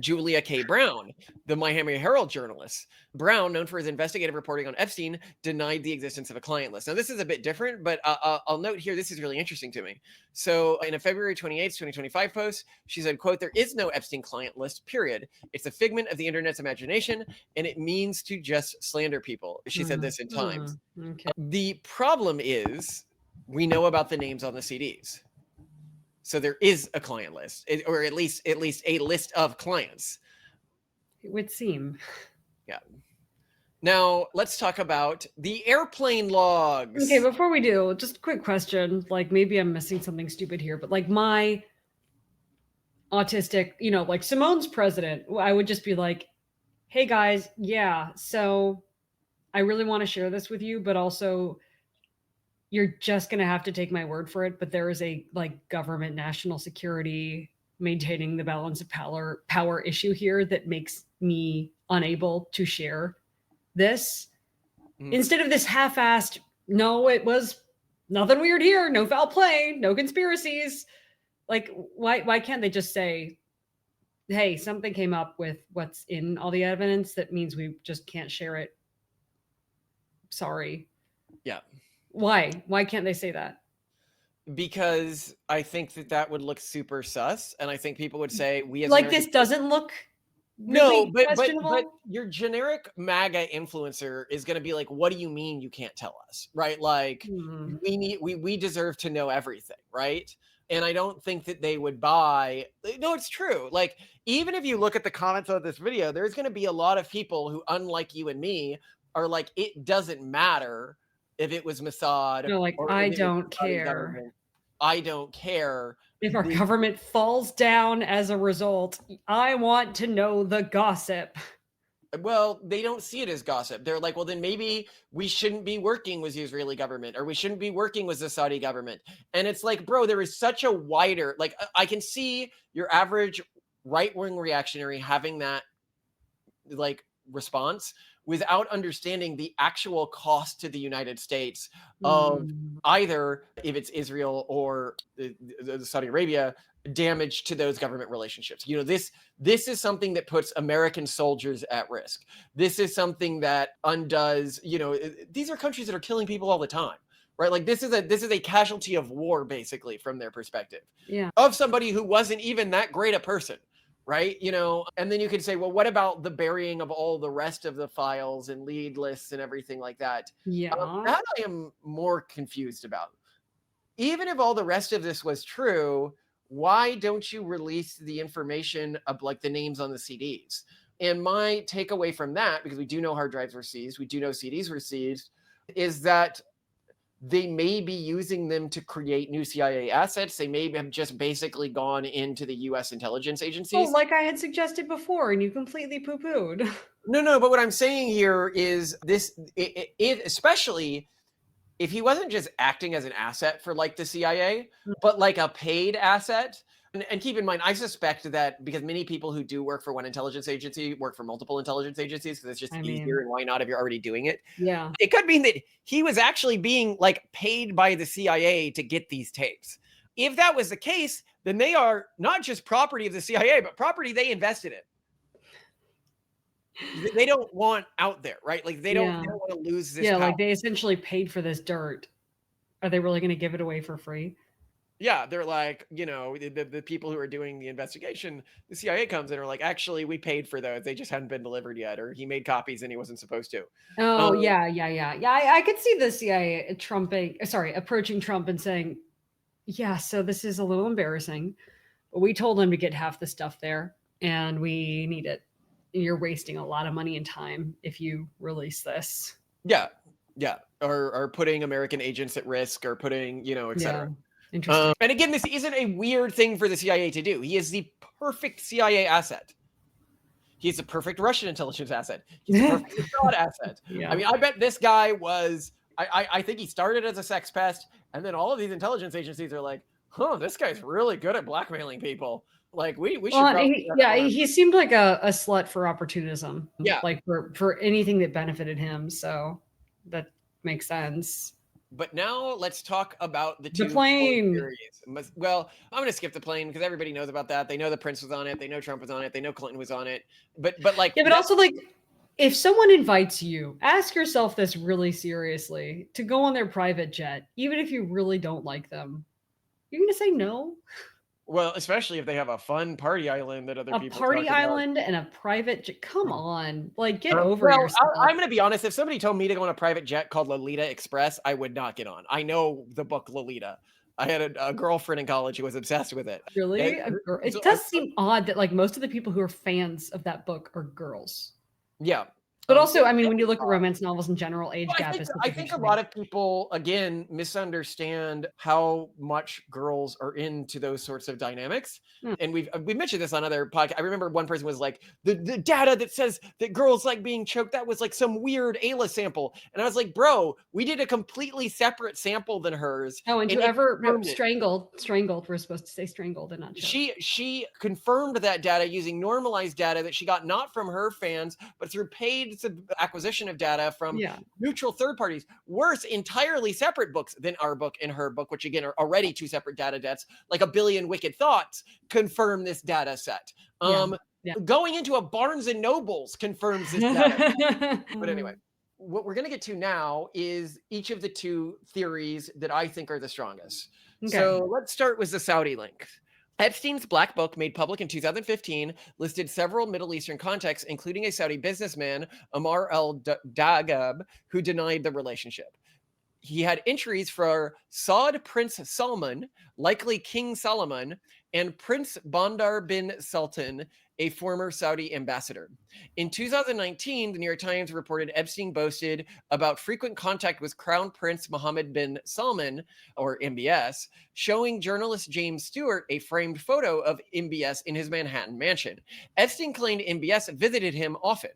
Julia K. Brown, the Miami Herald journalist. Brown, known for his investigative reporting on Epstein, denied the existence of a client list. Now, this is a bit different, but I'll note here, this is really interesting to me. So in a February 28th, 2025 post, she said, quote, there is no Epstein client list, period. It's a figment of the internet's imagination, and it means to just slander people. She said this in Times. Okay. The problem is we know about the names on the CDs. So there is a client list, or at least a list of clients. It would seem. Yeah. Now let's talk about the airplane logs. Okay, before we do, just a quick question. Like maybe I'm missing something stupid here, but like my autistic, like Simone's president, I would just be like, hey guys, yeah, so I really want to share this with you, but also you're just going to have to take my word for it. But there is a government national security maintaining the balance of power issue here that makes me unable to share this. Instead of this half-assed, no, it was nothing weird here, no foul play, no conspiracies. Like, why can't they just say, hey, something came up with what's in all the evidence that means we just can't share it. Sorry. Yeah. Why can't they say that? Because I think that would look super sus, and I think people would say we as this doesn't look really questionable. But your generic MAGA influencer is going to be like, what do you mean you can't tell us, right? Like we deserve to know everything, right? And I don't think that they would buy. No, it's true. Like, even if you look at the comments of this video, there's going to be a lot of people who, unlike you and me, are like, it doesn't matter if it was Mossad, No, like, or I if it was don't the Saudi care. government. I don't care. If our The government falls down as a result, I want to know the gossip. Well, they don't see it as gossip. They're like, well, then maybe we shouldn't be working with the Israeli government, or we shouldn't be working with the Saudi government. And it's like, bro, there is such a wider, like, I can see your average right-wing reactionary having that like response without understanding the actual cost to the United States of Mm. either, if it's Israel or the Saudi Arabia, damage to those government relationships. This is something that puts American soldiers at risk. This is something that undoes, these are countries that are killing people all the time. Right? Like this is a casualty of war, basically, from their perspective. Yeah. Of somebody who wasn't even that great a person. Right? And then you could say, well, what about the burying of all the rest of the files and lead lists and everything like that? Yeah. That I am more confused about. Even if all the rest of this was true, why don't you release the information of like the names on the CDs? And my takeaway from that, because we do know hard drives were seized, we do know CDs were seized, is that they may be using them to create new CIA assets. They may have just basically gone into the US intelligence Oh, agencies. like I had suggested before, and you completely poo-pooed. No, but what I'm saying here is this, especially if he wasn't just acting as an asset for like the CIA, but like a paid asset. And keep in mind, I suspect that because many people who do work for one intelligence agency work for multiple intelligence agencies because it's just easier, and why not if you're already doing it? Yeah. It could mean that he was actually being like paid by the CIA to get these tapes. If that was the case, then they are not just property of the CIA, but property they invested in. They don't want out there, right? Like they don't want to lose this. Yeah, power. like they essentially paid for this dirt. Are they really going to give it away for free? Yeah, they're like, the people who are doing the investigation, the CIA comes in and are like, actually, we paid for those. They just hadn't been delivered yet, or he made copies and he wasn't supposed to. Oh, yeah. I could see the CIA approaching Trump and saying, yeah, so this is a little embarrassing, but we told him to get half the stuff there and we need it. You're wasting a lot of money and time if you release this. Yeah. Or putting American agents at risk, or putting, et cetera. Interesting. And again, this isn't a weird thing for the CIA to do. He is the perfect CIA asset. He's the perfect Russian intelligence asset. He's the perfect Mossad asset. Yeah. I mean, I bet this guy was, I think he started as a sex pest, and then all of these intelligence agencies are like, this guy's really good at blackmailing people. Like we should probably he seemed like a slut for opportunism. Yeah. Like for anything that benefited him. So that makes sense. But now let's talk about the plane. Theories. Well, I'm going to skip the plane because everybody knows about that. They know the Prince was on it. They know Trump was on it. They know Clinton was on it. But like, yeah, but also like, if someone invites you, ask yourself this really seriously to go on their private jet, even if you really don't like them. You're going to say no? Well, especially if they have a fun party island that other people. A party island and a private jet. Come on, like get over yourself. I'm going to be honest. If somebody told me to go on a private jet called Lolita Express, I would not get on. I know the book Lolita. I had a girlfriend in college who was obsessed with it. Really? It does seem odd that like most of the people who are fans of that book are girls. Yeah. But also, I mean, when you look at romance novels in general, age gap is. I think a lot of people, again, misunderstand how much girls are into those sorts of dynamics. And we've mentioned this on other podcasts. I remember one person was like, the data that says that girls like being choked, that was like some weird Ayla sample. And I was like, bro, we did a completely separate sample than hers. Oh, and whoever strangled, we're supposed to say strangled and not choked. She confirmed that data using normalized data that she got not from her fans, but through paid acquisition of data from neutral third parties. Worse, entirely separate books than our book and her book, which again are already two separate data debts, like A Billion Wicked Thoughts confirm this data set. Going into a Barnes and Nobles confirms this data. But anyway, what we're going to get to now is each of the two theories that I think are the strongest. Okay. So let's start with the Saudi link. Epstein's Black Book, made public in 2015, listed several Middle Eastern contacts, including a Saudi businessman, Amar al-Dagab, who denied the relationship. He had entries for Saud Prince Salman, likely King Solomon, and Prince Bandar bin Sultan, a former Saudi ambassador. In 2019, the New York Times reported Epstein boasted about frequent contact with Crown Prince Mohammed bin Salman, or MBS, showing journalist James Stewart a framed photo of MBS in his Manhattan mansion. Epstein claimed MBS visited him often.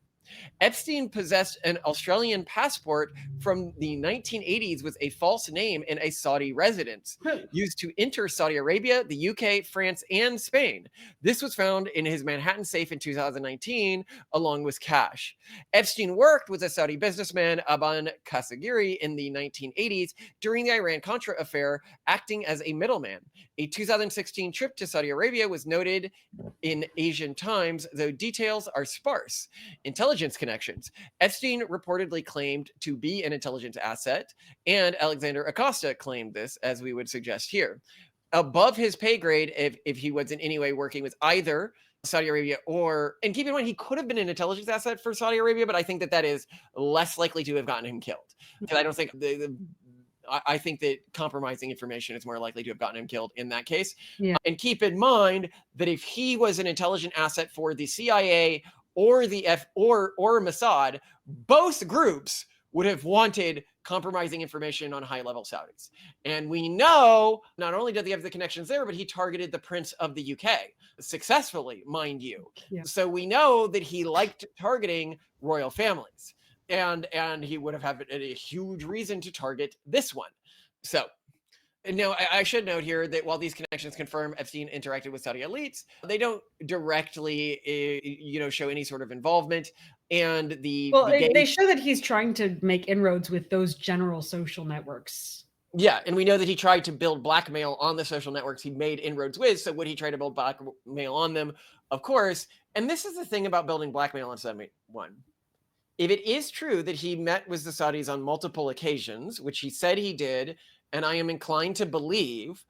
Epstein possessed an Australian passport from the 1980s with a false name and a Saudi residence, used to enter Saudi Arabia, the UK, France, and Spain. This was found in his Manhattan safe in 2019, along with cash. Epstein worked with a Saudi businessman, Aban Kasagiri, in the 1980s during the Iran-Contra affair, acting as a middleman. A 2016 trip to Saudi Arabia was noted in Asian Times, though details are sparse. Intelligence connections. Epstein reportedly claimed to be an intelligence asset, and Alexander Acosta claimed this, as we would suggest here. Above his pay grade, if he was in any way working with either Saudi Arabia or, and keep in mind, he could have been an intelligence asset for Saudi Arabia, but I think that is less likely to have gotten him killed. Because I don't think I think that compromising information is more likely to have gotten him killed in that case. Yeah. And keep in mind that if he was an intelligent asset for the CIA or the or Mossad, both groups would have wanted compromising information on high-level Saudis. And we know not only did he have the connections there, but he targeted the Prince of the UK successfully, mind you. Yeah. So we know that he liked targeting royal families. And he would have had a huge reason to target this one. So now I should note here that while these connections confirm Epstein interacted with Saudi elites, they don't directly, show any sort of involvement. And they show that he's trying to make inroads with those general social networks. Yeah, and we know that he tried to build blackmail on the social networks he made inroads with. So would he try to build blackmail on them? Of course. And this is the thing about building blackmail on someone. If it is true that he met with the Saudis on multiple occasions, which he said he did, and I am inclined to believe,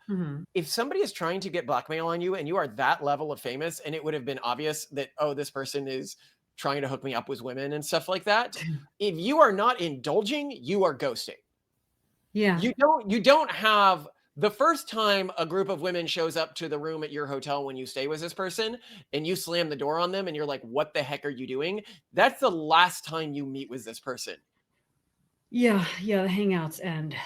if somebody is trying to get blackmail on you and you are that level of famous, and it would have been obvious that, oh, this person is trying to hook me up with women and stuff like that, if you are not indulging, you are ghosting. Yeah. You don't have the first time a group of women shows up to the room at your hotel when you stay with this person and you slam the door on them and you're like, what the heck are you doing? That's the last time you meet with this person. Yeah, the hangouts end.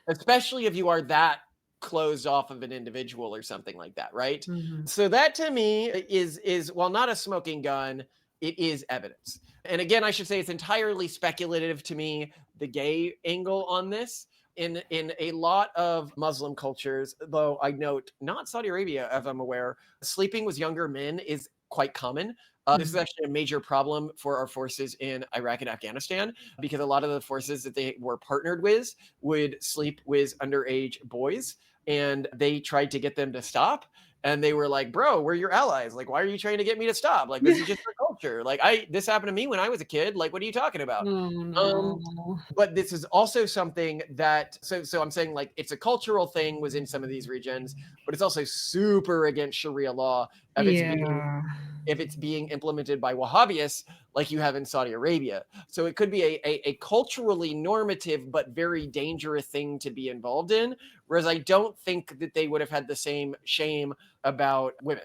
Especially if you are that closed off of an individual or something like that, right? So that to me is while not a smoking gun, it is evidence. And again, I should say it's entirely speculative to me, the gay angle on this. In a lot of Muslim cultures, though I note not Saudi Arabia, as I'm aware, sleeping with younger men is quite common. This is actually a major problem for our forces in Iraq and Afghanistan, because a lot of the forces that they were partnered with would sleep with underage boys, and they tried to get them to stop. And they were like, bro, we're your allies. Like, why are you trying to get me to stop? Like, this is just our culture. Like, this happened to me when I was a kid. Like, what are you talking about? Oh, no. But this is also something that, so I'm saying, like, it's a cultural thing within some of these regions, but it's also super against Sharia law if it's being implemented by Wahhabis like you have in Saudi Arabia. So it could be a culturally normative but very dangerous thing to be involved in, whereas I don't think that they would have had the same shame about women,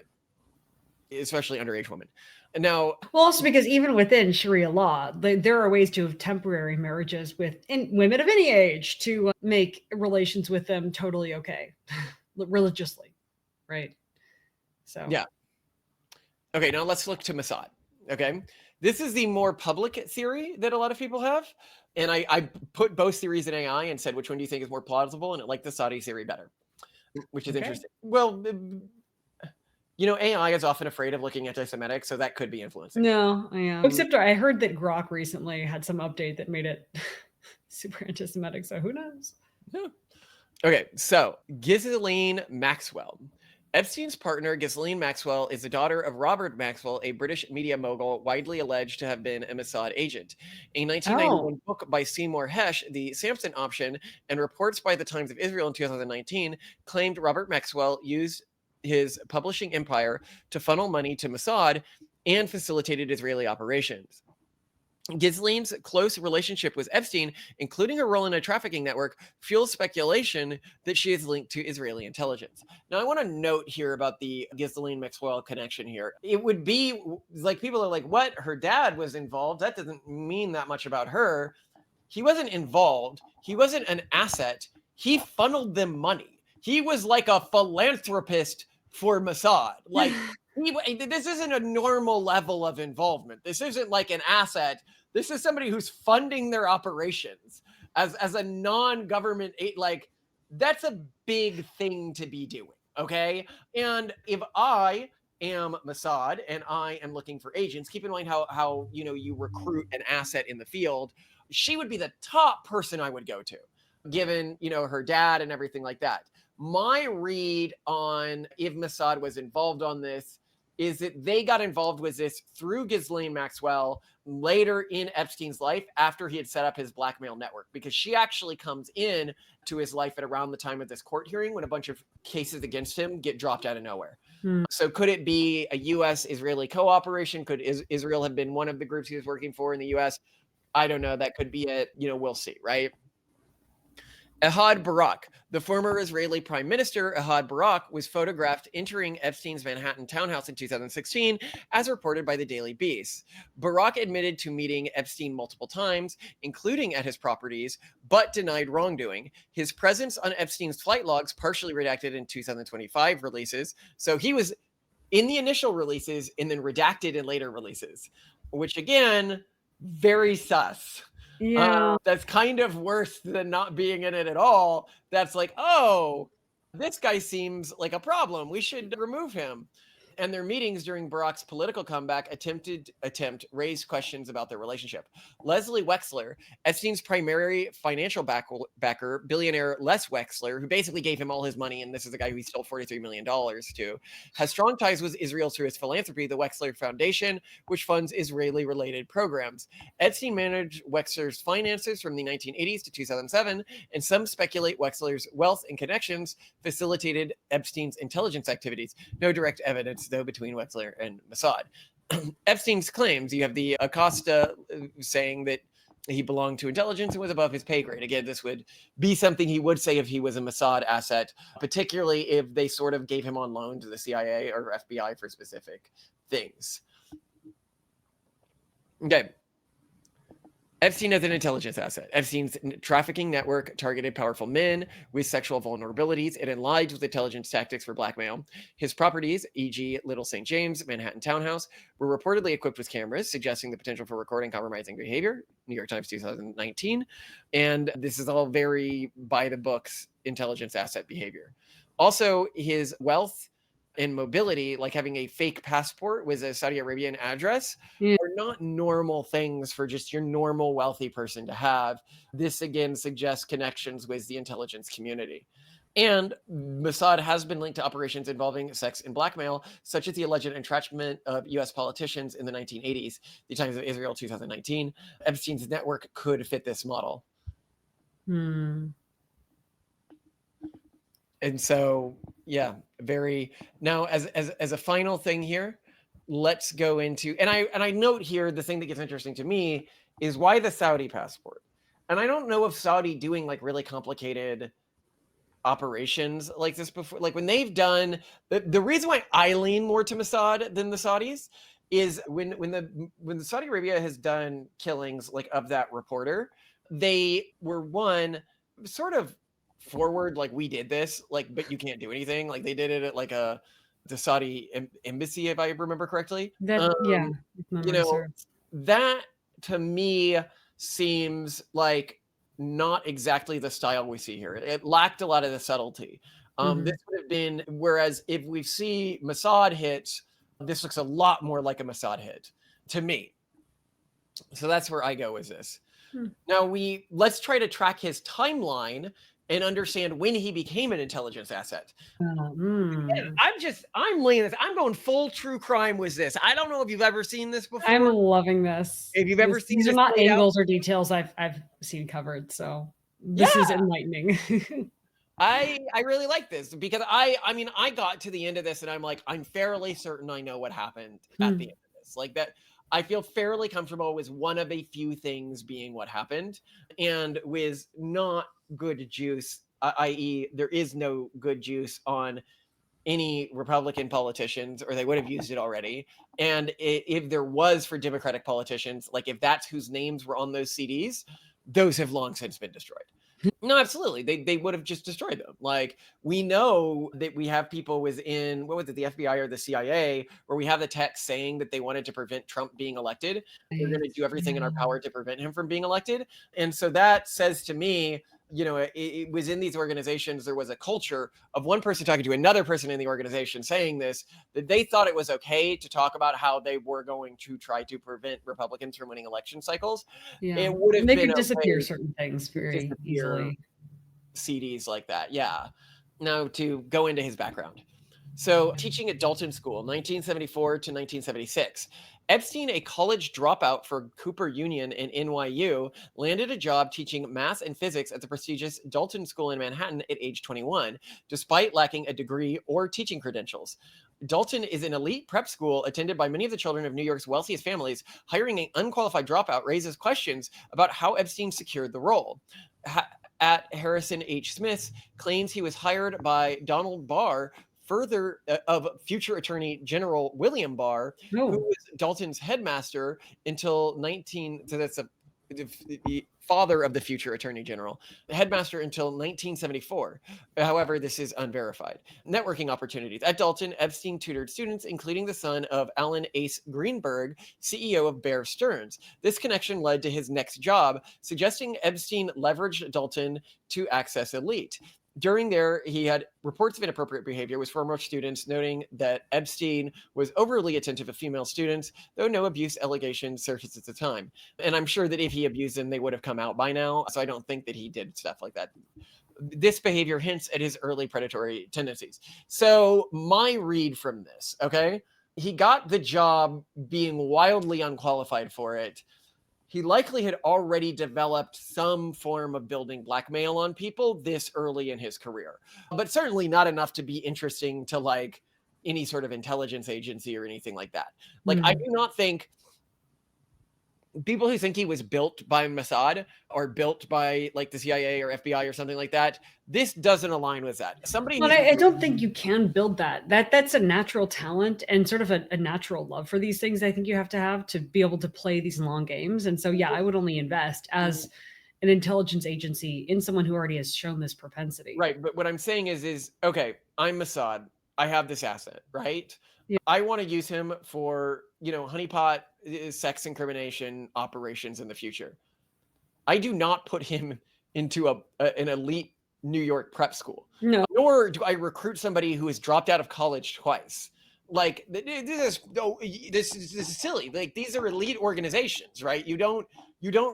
especially underage women. And now, well, also because even within Sharia law, there are ways to have temporary marriages with women of any age to make relations with them totally okay, religiously, right? So yeah. Okay, now let's look to Mossad. Okay, this is the more public theory that a lot of people have, and I put both theories in AI and said which one do you think is more plausible, and it liked the Saudi theory better, which is interesting. Well, AI is often afraid of looking anti-Semitic, so that could be influencing. No, except I heard that Grok recently had some update that made it super anti-Semitic, so who knows? Yeah. Okay, so Ghislaine Maxwell. Epstein's partner, Ghislaine Maxwell, is the daughter of Robert Maxwell, a British media mogul widely alleged to have been a Mossad agent. A 1991 book by Seymour Hesh, The Samson Option, and reports by the Times of Israel in 2019 claimed Robert Maxwell used his publishing empire to funnel money to Mossad and facilitated Israeli operations. Ghislaine's close relationship with Epstein, including her role in a trafficking network, fuels speculation that she is linked to Israeli intelligence. Now, I want to note here about the Ghislaine Maxwell connection here. It would be like people are like, what? Her dad was involved? That doesn't mean that much about her. He wasn't involved. He wasn't an asset. He funneled them money. He was like a philanthropist for Mossad. Like, this isn't a normal level of involvement. This isn't like an asset. This is somebody who's funding their operations as a non-government aid. Like, that's a big thing to be doing, okay? And if I am Mossad and I am looking for agents, keep in mind how you recruit an asset in the field. She would be the top person I would go to, given her dad and everything like that. My read on if Mossad was involved on this is that they got involved with this through Ghislaine Maxwell later in Epstein's life after he had set up his blackmail network, because she actually comes in to his life at around the time of this court hearing when a bunch of cases against him get dropped out of nowhere. So could it be a U.S.-Israeli cooperation? Could Israel have been one of the groups he was working for in the U.S.? I don't know. That could be it. We'll see, right? Ehud Barak, the former Israeli prime minister, Ehud Barak, was photographed entering Epstein's Manhattan townhouse in 2016, as reported by the Daily Beast. Barak admitted to meeting Epstein multiple times, including at his properties, but denied wrongdoing. His presence on Epstein's flight logs, partially redacted in 2025 releases, so he was in the initial releases and then redacted in later releases, which again, very sus. Yeah. That's kind of worse than not being in it at all. That's like, oh, this guy seems like a problem. We should remove him. And their meetings during Barak's political comeback raised questions about their relationship. Leslie Wexler, Epstein's primary financial backer, billionaire Les Wexler, who basically gave him all his money, and this is the guy who he stole $43 million to, has strong ties with Israel through his philanthropy, the Wexler Foundation, which funds Israeli-related programs. Epstein managed Wexler's finances from the 1980s to 2007, and some speculate Wexler's wealth and connections facilitated Epstein's intelligence activities. No direct evidence, though, between Wexler and Mossad. Epstein's claims, you have the Acosta saying that he belonged to intelligence and was above his pay grade. Again, this would be something he would say if he was a Mossad asset, particularly if they sort of gave him on loan to the CIA or FBI for specific things. Okay. Epstein as an intelligence asset. Epstein's trafficking network targeted powerful men with sexual vulnerabilities. It aligns with intelligence tactics for blackmail. His properties, e.g. Little St. James, Manhattan townhouse, were reportedly equipped with cameras, suggesting the potential for recording compromising behavior. New York Times 2019. And this is all very by-the-books intelligence asset behavior. Also, his wealth and mobility, like having a fake passport with a Saudi Arabian address, are not normal things for just your normal wealthy person to have. This again suggests connections with the intelligence community. And Mossad has been linked to operations involving sex and blackmail, such as the alleged entrapment of U.S. politicians in the 1980s, the Times of Israel 2019. Epstein's network could fit this model. And so, yeah, very. Now, as a final thing here, let's go into, and I note here, the thing that gets interesting to me is why the Saudi passport. And I don't know if Saudi doing like really complicated operations like this before, like when they've done the reason why I lean more to Mossad than the Saudis is when Saudi Arabia has done killings like of that reporter, they were one sort of forward, like we did this, like, but you can't do anything. Like they did it at like the Saudi embassy, if I remember correctly. That that to me seems like not exactly the style we see here. It lacked a lot of the subtlety. This would have been, whereas if we see Mossad hits, this looks a lot more like a Mossad hit to me. So that's where I go with this. Now let's try to track his timeline and understand when he became an intelligence asset. Again, I'm laying this. I'm going full true crime with this. I don't know if you've ever seen this before. I'm loving this. If you've ever seen these this are not angles or details I've seen covered. So this is enlightening. I really like this because I mean, I got to the end of this and I'm like, I'm fairly certain I know what happened at the end of this. Like that, I feel fairly comfortable with one of a few things being what happened, and with not good juice, i.e., there is no good juice on any Republican politicians, or they would have used it already. And if there was for Democratic politicians, like if that's whose names were on those CDs, those have long since been destroyed. No, absolutely. They would have just destroyed them. Like, we know that we have people within, what was it, the FBI or the CIA, where we have the text saying that they wanted to prevent Trump being elected. We're going to do everything in our power to prevent him from being elected. And so that says to me, it was in these organizations, there was a culture of one person talking to another person in the organization saying this, that they thought it was okay to talk about how they were going to try to prevent Republicans from winning election cycles. Yeah. It would have They been could disappear okay certain things to very disappear easily. CDs like that. Yeah. Now, to go into his background. So, teaching at Dalton School, 1974 to 1976. Epstein, a college dropout for Cooper Union and NYU, landed a job teaching math and physics at the prestigious Dalton School in Manhattan at age 21, despite lacking a degree or teaching credentials. Dalton is an elite prep school attended by many of the children of New York's wealthiest families. Hiring an unqualified dropout raises questions about how Epstein secured the role. At Harrison H. Smith claims he was hired by Donald Barr, further of future Attorney General William Barr, who was Dalton's headmaster until so that's the father of the future Attorney General, headmaster until 1974. However, this is unverified. Networking opportunities. At Dalton, Epstein tutored students, including the son of Alan Ace Greenberg, CEO of Bear Stearns. This connection led to his next job, suggesting Epstein leveraged Dalton to access elite. During there, he had reports of inappropriate behavior with former students, noting that Epstein was overly attentive to female students, though no abuse allegations surfaced at the time. And I'm sure that if he abused them, they would have come out by now. So I don't think that he did stuff like that. This behavior hints at his early predatory tendencies. So my read from this, okay? He got the job being wildly unqualified for it. He likely had already developed some form of building blackmail on people this early in his career, but certainly not enough to be interesting to like any sort of intelligence agency or anything like that. Like, I do not think people who think he was built by Mossad or built by like the CIA or FBI or something like that, this doesn't align with that. But I don't think you can build that. That's a natural talent and sort of a natural love for these things. I think you have to be able to play these long games. And so, yeah, I would only invest as an intelligence agency in someone who already has shown this propensity. Right. But what I'm saying is okay, I'm Mossad. I have this asset, right? Yeah. I want to use him for, honeypot sex incrimination operations in the future. I do not put him into an elite New York prep school. No. Nor do I recruit somebody who has dropped out of college twice. Like, this is silly. Like, these are elite organizations, right? You don't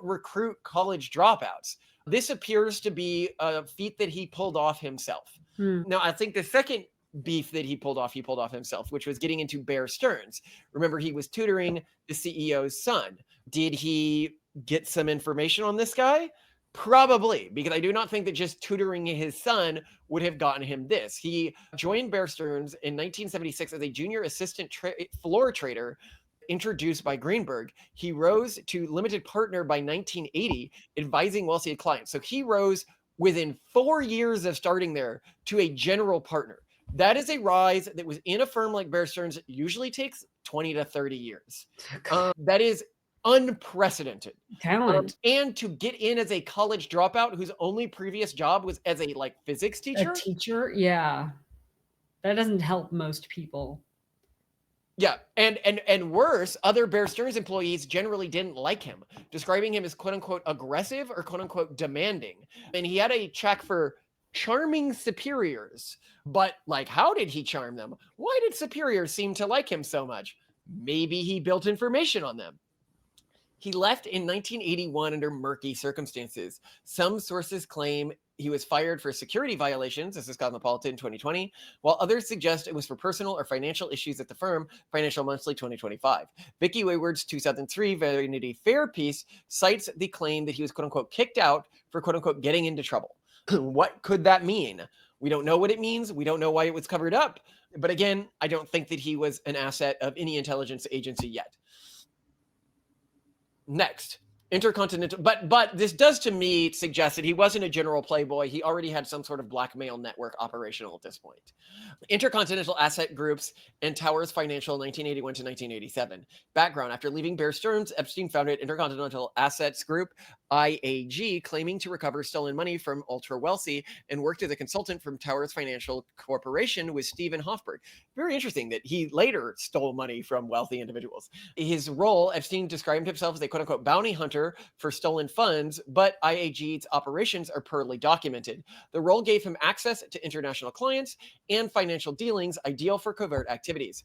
recruit college dropouts. This appears to be a feat that he pulled off himself. Now, I think the second beef that he pulled off himself, which was getting into Bear Stearns. Remember, he was tutoring the CEO's son. Did he get some information on this guy? Probably, because I do not think that just tutoring his son would have gotten him this. He joined Bear Stearns in 1976 as a junior assistant floor trader, introduced by Greenberg. He rose to limited partner by 1980, advising wealthy clients. So he rose within 4 years of starting there to a general partner. That is a rise that was in a firm like Bear Stearns usually takes 20 to 30 years. That is unprecedented talent. And to get in as a college dropout whose only previous job was as a physics teacher. A teacher, yeah, that doesn't help most people. Yeah, and worse, other Bear Stearns employees generally didn't like him, describing him as quote unquote aggressive or quote unquote demanding. And he had a check for charming superiors, but how did he charm them? Why did superiors seem to like him so much? Maybe he built information on them. He left in 1981 under murky circumstances. Some sources claim he was fired for security violations. This is Cosmopolitan 2020, while others suggest it was for personal or financial issues at the firm. Financial Monthly 2025. Vicky Wayward's 2003 Vanity Fair piece cites the claim that he was quote unquote kicked out for quote unquote getting into trouble. What could that mean? We don't know what it means. We don't know why it was covered up. But again, I don't think that he was an asset of any intelligence agency yet. Next, intercontinental, but this does to me suggest that he wasn't a general playboy. He already had some sort of blackmail network operational at this point. Intercontinental Asset Groups and Towers Financial, 1981 to 1987. Background: after leaving Bear Stearns, Epstein founded Intercontinental Assets Group, IAG, claiming to recover stolen money from ultra wealthy, and worked as a consultant from Towers Financial Corporation with Stephen Hofberg. Very interesting that he later stole money from wealthy individuals. His role: Epstein described himself as a quote unquote bounty hunter for stolen funds, but IAG's operations are poorly documented. The role gave him access to international clients and financial dealings, ideal for covert activities.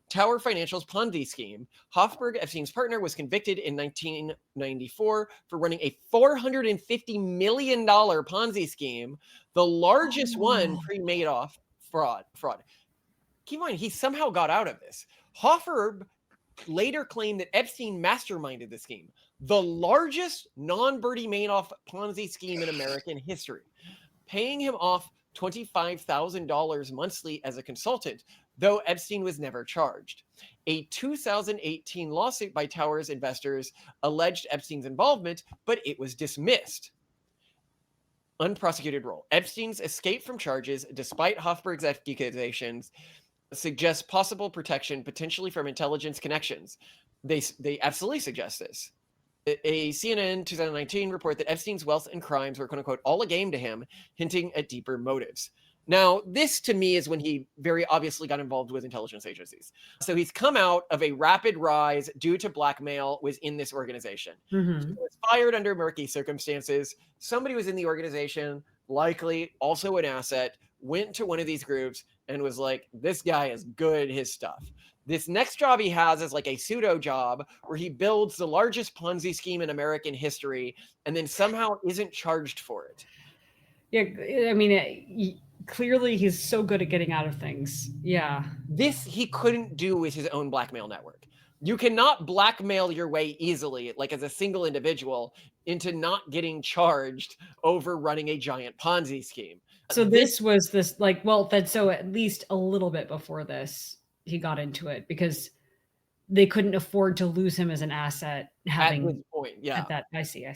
Tower Financial's Ponzi scheme. Hofberg, Epstein's partner, was convicted in 1994 for running a $450 million Ponzi scheme, the largest one pre-Madoff fraud. Keep in mind, he somehow got out of this. Hofberg later claimed that Epstein masterminded the scheme, the largest non-Bernie Madoff Ponzi scheme in American history, paying him off $25,000 monthly as a consultant, though Epstein was never charged. A 2018 lawsuit by Towers investors alleged Epstein's involvement, but it was dismissed. Unprosecuted role. Epstein's escape from charges, despite Hofberg's accusations, suggests possible protection, potentially from intelligence connections. They absolutely suggest this. A CNN 2019 report that Epstein's wealth and crimes were, quote unquote, all a game to him, hinting at deeper motives. Now, this to me is when he very obviously got involved with intelligence agencies. So he's come out of a rapid rise due to blackmail, was in this organization. Mm-hmm. He was fired under murky circumstances. Somebody was in the organization, likely also an asset, went to one of these groups and was like, this guy is good, his stuff. This next job he has is like a pseudo job where he builds the largest Ponzi scheme in American history and then somehow isn't charged for it. Yeah, I mean, clearly he's so good at getting out of things. Yeah. This he couldn't do with his own blackmail network. You cannot blackmail your way easily, like as a single individual, into not getting charged over running a giant Ponzi scheme. So this was this like, well, then so at least a little bit before this, he got into it because they couldn't afford to lose him as an asset having at this point, yeah. At that, I see.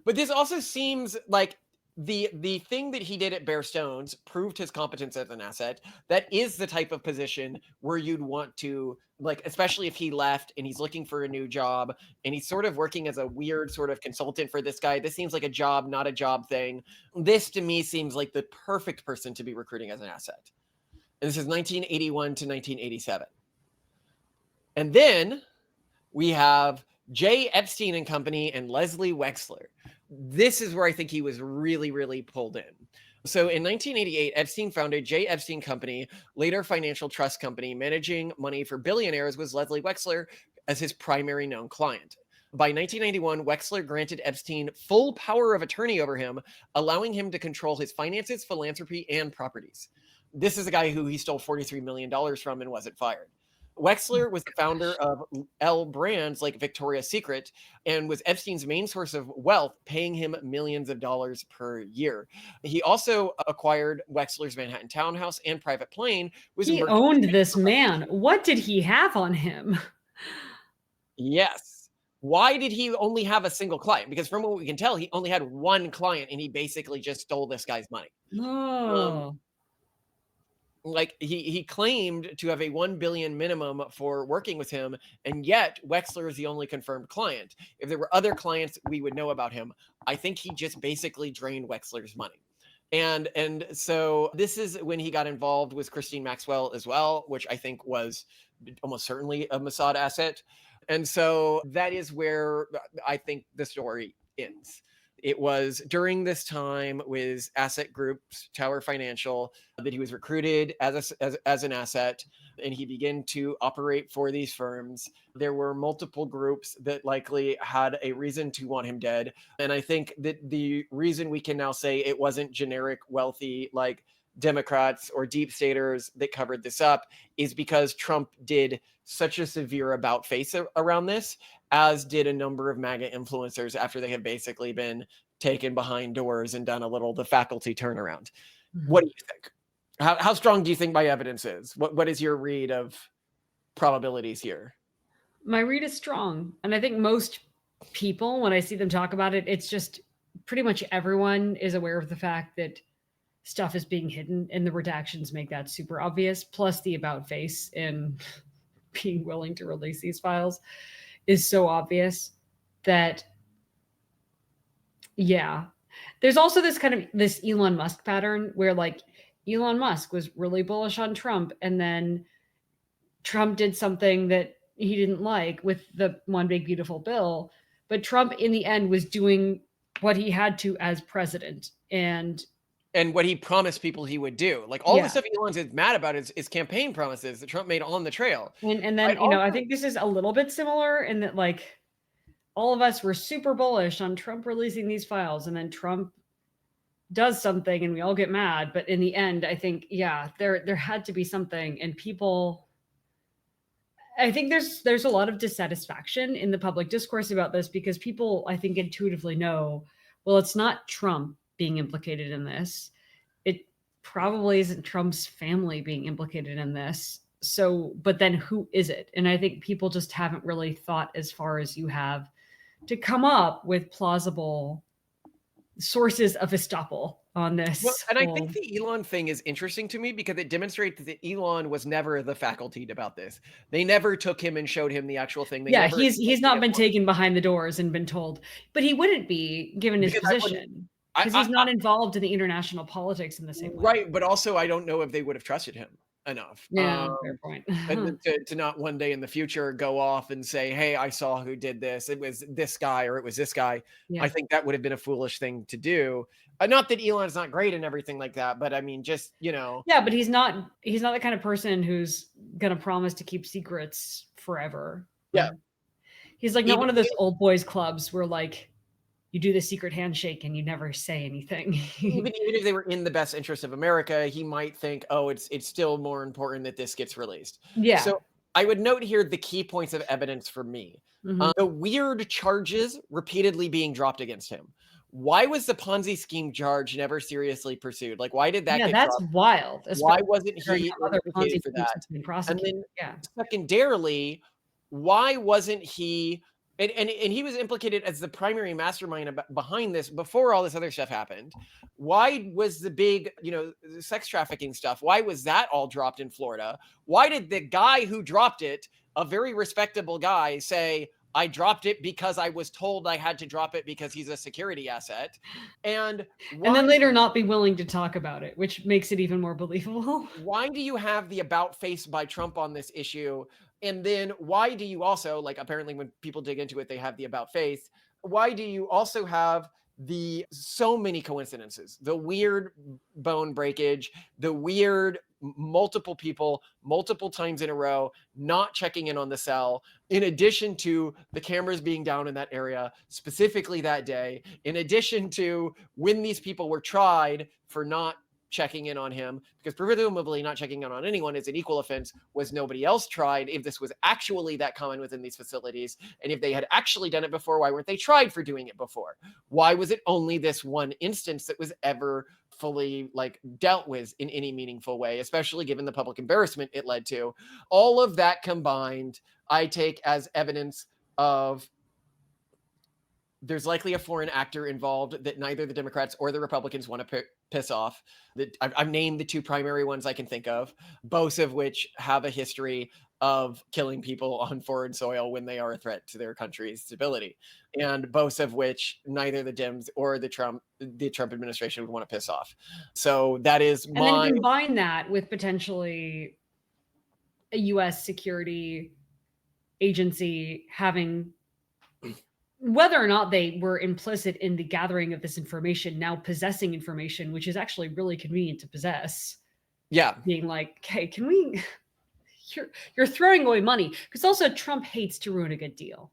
But this also seems like the thing that he did at Bear Stearns proved his competence as an asset. That is the type of position where you'd want to, like, especially if he left and he's looking for a new job and he's sort of working as a weird sort of consultant for this guy. This seems like a job, not a job thing. This to me seems like the perfect person to be recruiting as an asset. And this is 1981 to 1987. And then we have J. Epstein and Company and Leslie Wexler. This is where I think he was really, really pulled in. So in 1988, Epstein founded J. Epstein Company, later financial trust company. Managing money for billionaires was Leslie Wexler as his primary known client. By 1991, Wexler granted Epstein full power of attorney over him, allowing him to control his finances, philanthropy, and properties. This is a guy who he stole $43 million from and wasn't fired. Wexler was the founder of L brands like Victoria's Secret and was Epstein's main source of wealth, paying him millions of dollars per year. He also acquired Wexler's Manhattan townhouse and private plane. He owned this man. What did he have on him? Yes. Why did he only have a single client? Because from what we can tell, he only had one client and he basically just stole this guy's money. Oh. Like he claimed to have a 1 billion minimum for working with him, and yet Wexler is the only confirmed client. If there were other clients, we would know about him. I think he just basically drained Wexler's money. And so this is when he got involved with Christine Maxwell as well, which I think was almost certainly a Mossad asset. And so that is where I think the story ends. It was during this time with asset groups, Tower Financial, that he was recruited as an asset, and he began to operate for these firms. There were multiple groups that likely had a reason to want him dead. And I think that the reason we can now say it wasn't generic wealthy like Democrats or deep staters that covered this up is because Trump did such a severe about face around this, as did a number of MAGA influencers after they have basically been taken behind doors and done the faculty turnaround. Mm-hmm. What do you think? How strong do you think my evidence is? What is your read of probabilities here? My read is strong. And I think most people, when I see them talk about it, it's just pretty much everyone is aware of the fact that stuff is being hidden, and the redactions make that super obvious. Plus, the about face and being willing to release these files is so obvious that, yeah. There's also this Elon Musk pattern where, like, Elon Musk was really bullish on Trump, and then Trump did something that he didn't like with the one big beautiful bill, but Trump in the end was doing what he had to as president, and what he promised people he would do. Like, all the stuff Elon's is mad about is campaign promises that Trump made on the trail. And then, I think this is a little bit similar in that, like, all of us were super bullish on Trump releasing these files, and then Trump does something and we all get mad. But in the end, I think, there had to be something, and people, I think there's a lot of dissatisfaction in the public discourse about this, because people, I think, intuitively know, well, it's not Trump being implicated in this. It probably isn't Trump's family being implicated in this. So, but then who is it? And I think people just haven't really thought as far as you have to come up with plausible sources of estoppel on this. Well, and I think the Elon thing is interesting to me because it demonstrates that Elon was never the faculty about this. They never took him and showed him the actual thing. He's not been taken behind the doors and been told, but he wouldn't be given his position because he's not involved in the international politics in the same way. Right, but also I don't know if they would have trusted him enough. Yeah, fair point. And to not one day in the future go off and say, hey, I saw who did this. It was this guy or it was this guy. Yeah. I think that would have been a foolish thing to do. Not that Elon's not great and everything like that, but I mean, just, Yeah, but he's not the kind of person who's going to promise to keep secrets forever. Yeah. He's like not one of those old boys clubs where, like, you do the secret handshake and you never say anything. even if they were in the best interest of America, he might think, oh, it's still more important that this gets released. Yeah. So I would note here the key points of evidence for me. Mm-hmm. The weird charges repeatedly being dropped against him. Why was the Ponzi scheme charge never seriously pursued? Like, why did that get that's dropped? wild. Why wasn't he implicated for that? And then secondarily, why wasn't he... And he was implicated as the primary mastermind behind this before all this other stuff happened. Why was the big, sex trafficking stuff, why was that all dropped in Florida? Why did the guy who dropped it, a very respectable guy, say, I dropped it because I was told I had to drop it because he's a security asset? And then later not be willing to talk about it, which makes it even more believable. Why do you have the about face by Trump on this issue? And then why do you also, like, apparently when people dig into it, they have the about face. Why do you also have so many coincidences, the weird bone breakage, the weird multiple people, multiple times in a row, not checking in on the cell, in addition to the cameras being down in that area, specifically that day, in addition to when these people were tried for not checking in on him, because presumably not checking in on anyone is an equal offense. Was nobody else tried? If this was actually that common within these facilities, and if they had actually done it before, why weren't they tried for doing it before? Why was it only this one instance that was ever fully, like, dealt with in any meaningful way, especially given the public embarrassment it led to? All of that combined, I take as evidence of there's likely a foreign actor involved that neither the Democrats or the Republicans want to piss off. That I've named the two primary ones I can think of, both of which have a history of killing people on foreign soil when they are a threat to their country's stability, and both of which neither the Dems or the Trump administration would want to piss off. So that is and then combine that with potentially a U.S. security agency having, whether or not they were implicit in the gathering of this information, now possessing information, which is actually really convenient to possess. Yeah. Being like, hey, can we, you're throwing away money. Because also Trump hates to ruin a good deal.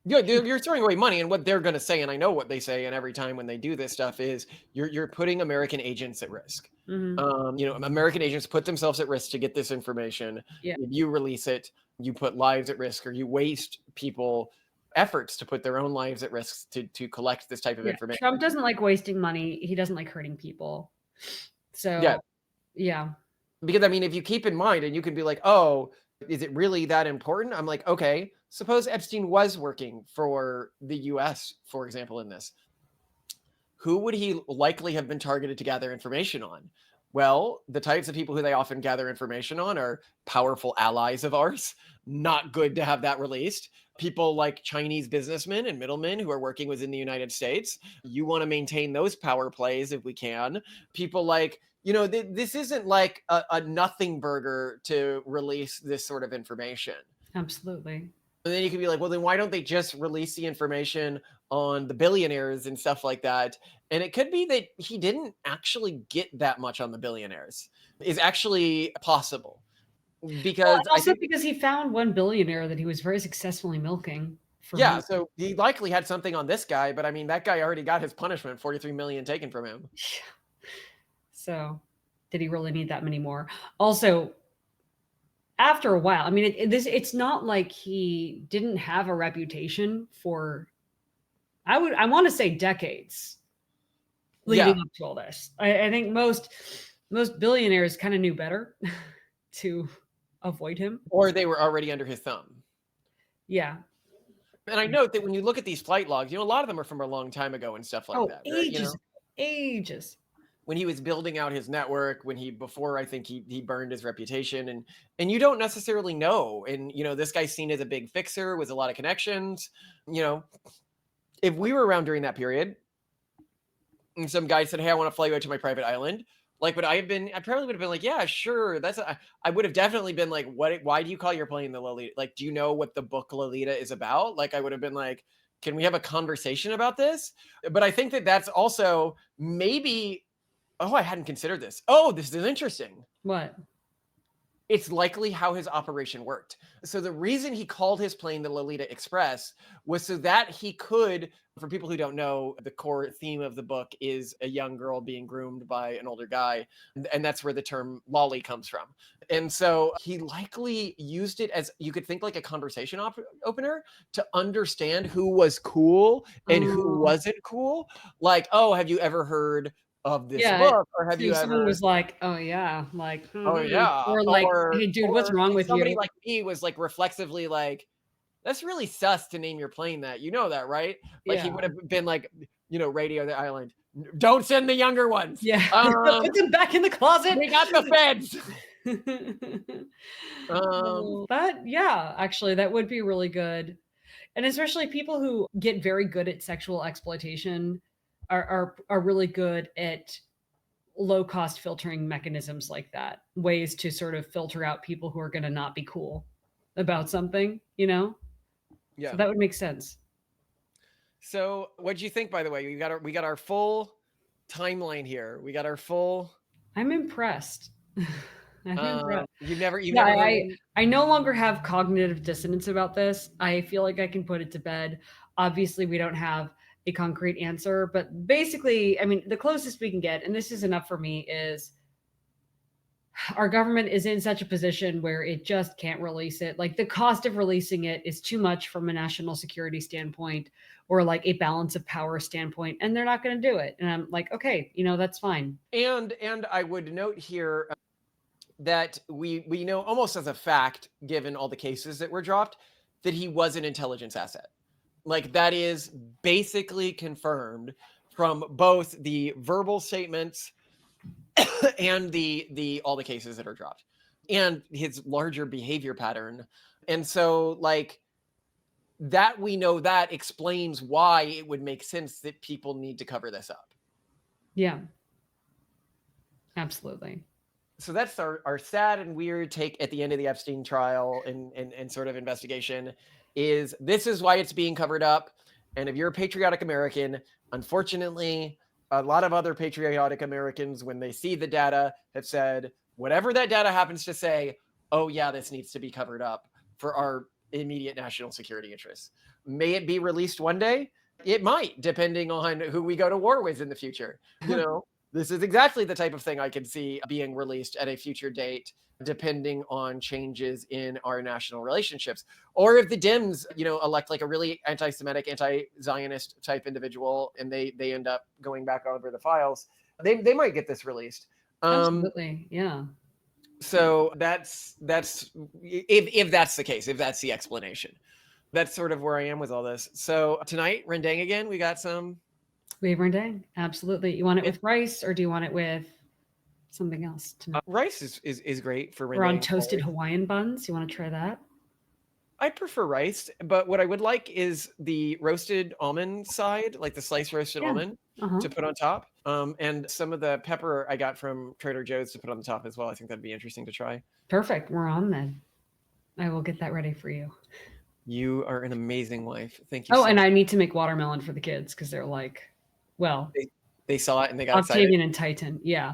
Yeah, you're throwing away money, and what they're going to say, and I know what they say, and every time when they do this stuff is you're putting American agents at risk. Mm-hmm. American agents put themselves at risk to get this information. Yeah. If you release it, you put lives at risk, or you waste people efforts to put their own lives at risk to collect this type of information. Trump doesn't like wasting money. He doesn't like hurting people. So yeah. Because I mean, if you keep in mind, and you can be like, oh, Is it really that important? I'm like, okay, suppose Epstein was working for the US, for example, in this. Who would he likely have been targeted to gather information on? Well, the types of people who they often gather information on are powerful allies of ours. Not good to have that released. People like Chinese businessmen and middlemen who are working within the United States. You want to maintain those power plays if we can. People like, this isn't like a nothing burger to release this sort of information. Absolutely. And then you could be like, well, then why don't they just release the information on the billionaires and stuff like that? And it could be that he didn't actually get that much on the billionaires, is actually possible. Well, Because and I also think, because he found one billionaire that he was very successfully milking for yeah, money. so he likely had something on this guy, but I mean, that guy already got his punishment, 43 million taken from him. So, did he really need that many more? Also, after a while, I mean, it's not like he didn't have a reputation for, I want to say decades leading up to all this. I think most billionaires kind of knew better to avoid him. Or they were already under his thumb. Yeah. And I note that when you look at these flight logs, a lot of them are from a long time ago and stuff like that. Ages, ages. When he was building out his network, before I think he burned his reputation, and you don't necessarily know. And this guy's seen as a big fixer with a lot of connections. If we were around during that period, and some guy said, "Hey, I want to fly you out to my private island," like, would I have been? I probably would have been like, "Yeah, sure." I would have definitely been like, "What? Why do you call your plane the Lolita? Like, do you know what the book Lolita is about?" Like, I would have been like, "Can we have a conversation about this?" But I think that that's also maybe. Oh, I hadn't considered this. Oh, this is interesting. What? It's likely how his operation worked. So the reason he called his plane the Lolita Express was so that he could, for people who don't know, the core theme of the book is a young girl being groomed by an older guy. And that's where the term lolly comes from. And so he likely used it as, you could think, like a conversation opener to understand who was cool and who wasn't cool. Like, oh, have you ever heard of this book? Or have so you someone ever... was like, oh yeah, like, Oh yeah. or like, hey dude, what's wrong if with somebody you? like me was like reflexively like, that's really sus to name your plane that. You know that, right? Like he Yeah. would have been like, Radio the Island. Don't send the younger ones. Yeah. Put them back in the closet. We got the feds. But yeah, actually, that would be really good. And especially people who get very good at sexual exploitation are really good at low cost filtering mechanisms like that, ways to sort of filter out people who are going to not be cool about something, Yeah. So that would make sense. So what'd you think, by the way? We got our full timeline here. We got our full... I'm impressed. I'm impressed. You've never heard... I no longer have cognitive dissonance about this. I feel like I can put it to bed. Obviously, we don't have a concrete answer, but basically, I mean, the closest we can get, and this is enough for me, is our government is in such a position where it just can't release it. Like, the cost of releasing it is too much from a national security standpoint or like a balance of power standpoint, and they're not going to do it. And I'm like, okay, that's fine. And I would note here that we know almost as a fact, given all the cases that were dropped, that he was an intelligence asset. Like, that is basically confirmed from both the verbal statements and the all the cases that are dropped, and his larger behavior pattern. And so, like, that we know that explains why it would make sense that people need to cover this up. Yeah. Absolutely. So that's our sad and weird take at the end of the Epstein trial and sort of investigation. This is why it's being covered up. And if you're a patriotic American, unfortunately, a lot of other patriotic Americans, when they see the data, have said, whatever that data happens to say, oh yeah, this needs to be covered up for our immediate national security interests. May it be released one day? It might, depending on who we go to war with in the future. This is exactly the type of thing I could see being released at a future date, depending on changes in our national relationships. Or if the Dems, elect like a really anti-Semitic, anti-Zionist type individual, and they end up going back over the files, they might get this released. Absolutely, yeah. So that's if that's the case, if that's the explanation. That's sort of where I am with all this. So tonight, rendang again. We got some. We have rendang. Absolutely. You want it with rice or do you want it with something else tonight? Rice is great for rendang. Or on toasted Hawaiian buns. You want to try that? I prefer rice, but what I would like is the roasted almond side, like the sliced roasted almond, to put on top. And some of the pepper I got from Trader Joe's to put on the top as well. I think that'd be interesting to try. Perfect. We're on then. I will get that ready for you. You are an amazing wife. Thank you. Oh, and I need to make watermelon for the kids because they're like, well, they saw it and they got Octavian excited. and Titan. Yeah.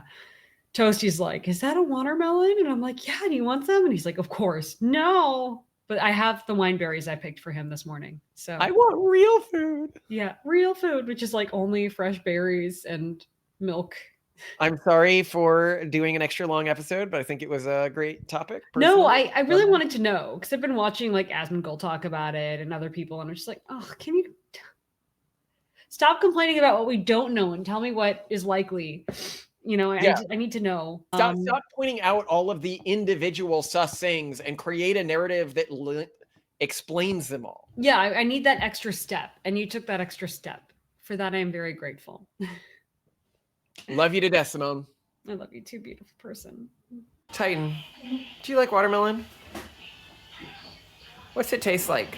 Toasty's like, is that a watermelon? And I'm like, yeah, do you want some? And he's like, of course. No. But I have the wine berries I picked for him this morning. So I want real food. Yeah, real food, which is like only fresh berries and milk. I'm sorry for doing an extra long episode, but I think it was a great topic. No, I really wanted to know because I've been watching like Asmongold talk about it and other people, and I'm just like, oh, can you stop complaining about what we don't know and tell me what is likely? You know, I need to know. Stop pointing out all of the individual sus things and create a narrative that explains them all. Yeah, I need that extra step, and you took that extra step. For that, I am very grateful. Love you to death, Simone. I love you too, beautiful person. Titan, do you like watermelon? What's it taste like?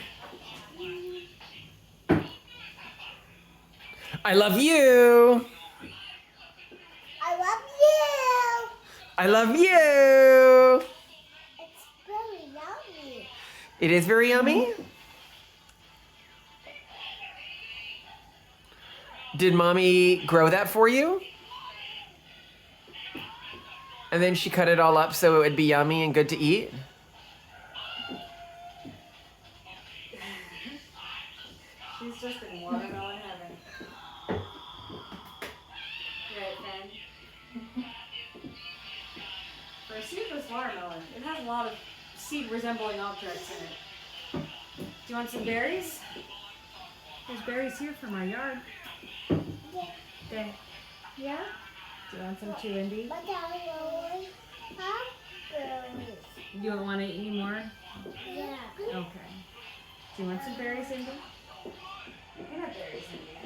I love you. I love you. I love you. It's very yummy. It is very yummy. Did mommy grow that for you? And then she cut it all up so it would be yummy and good to eat? She's just in watermelon heaven. Right, Ben? For a seedless watermelon, it has a lot of seed-resembling objects in it. Do you want some berries? There's berries here from our yard. Okay. Yeah? Do you want some too, Indy? But I only have berries. You don't want to eat any more? Yeah. Okay. Do you want some berries, Indy? You can have berries, Indy.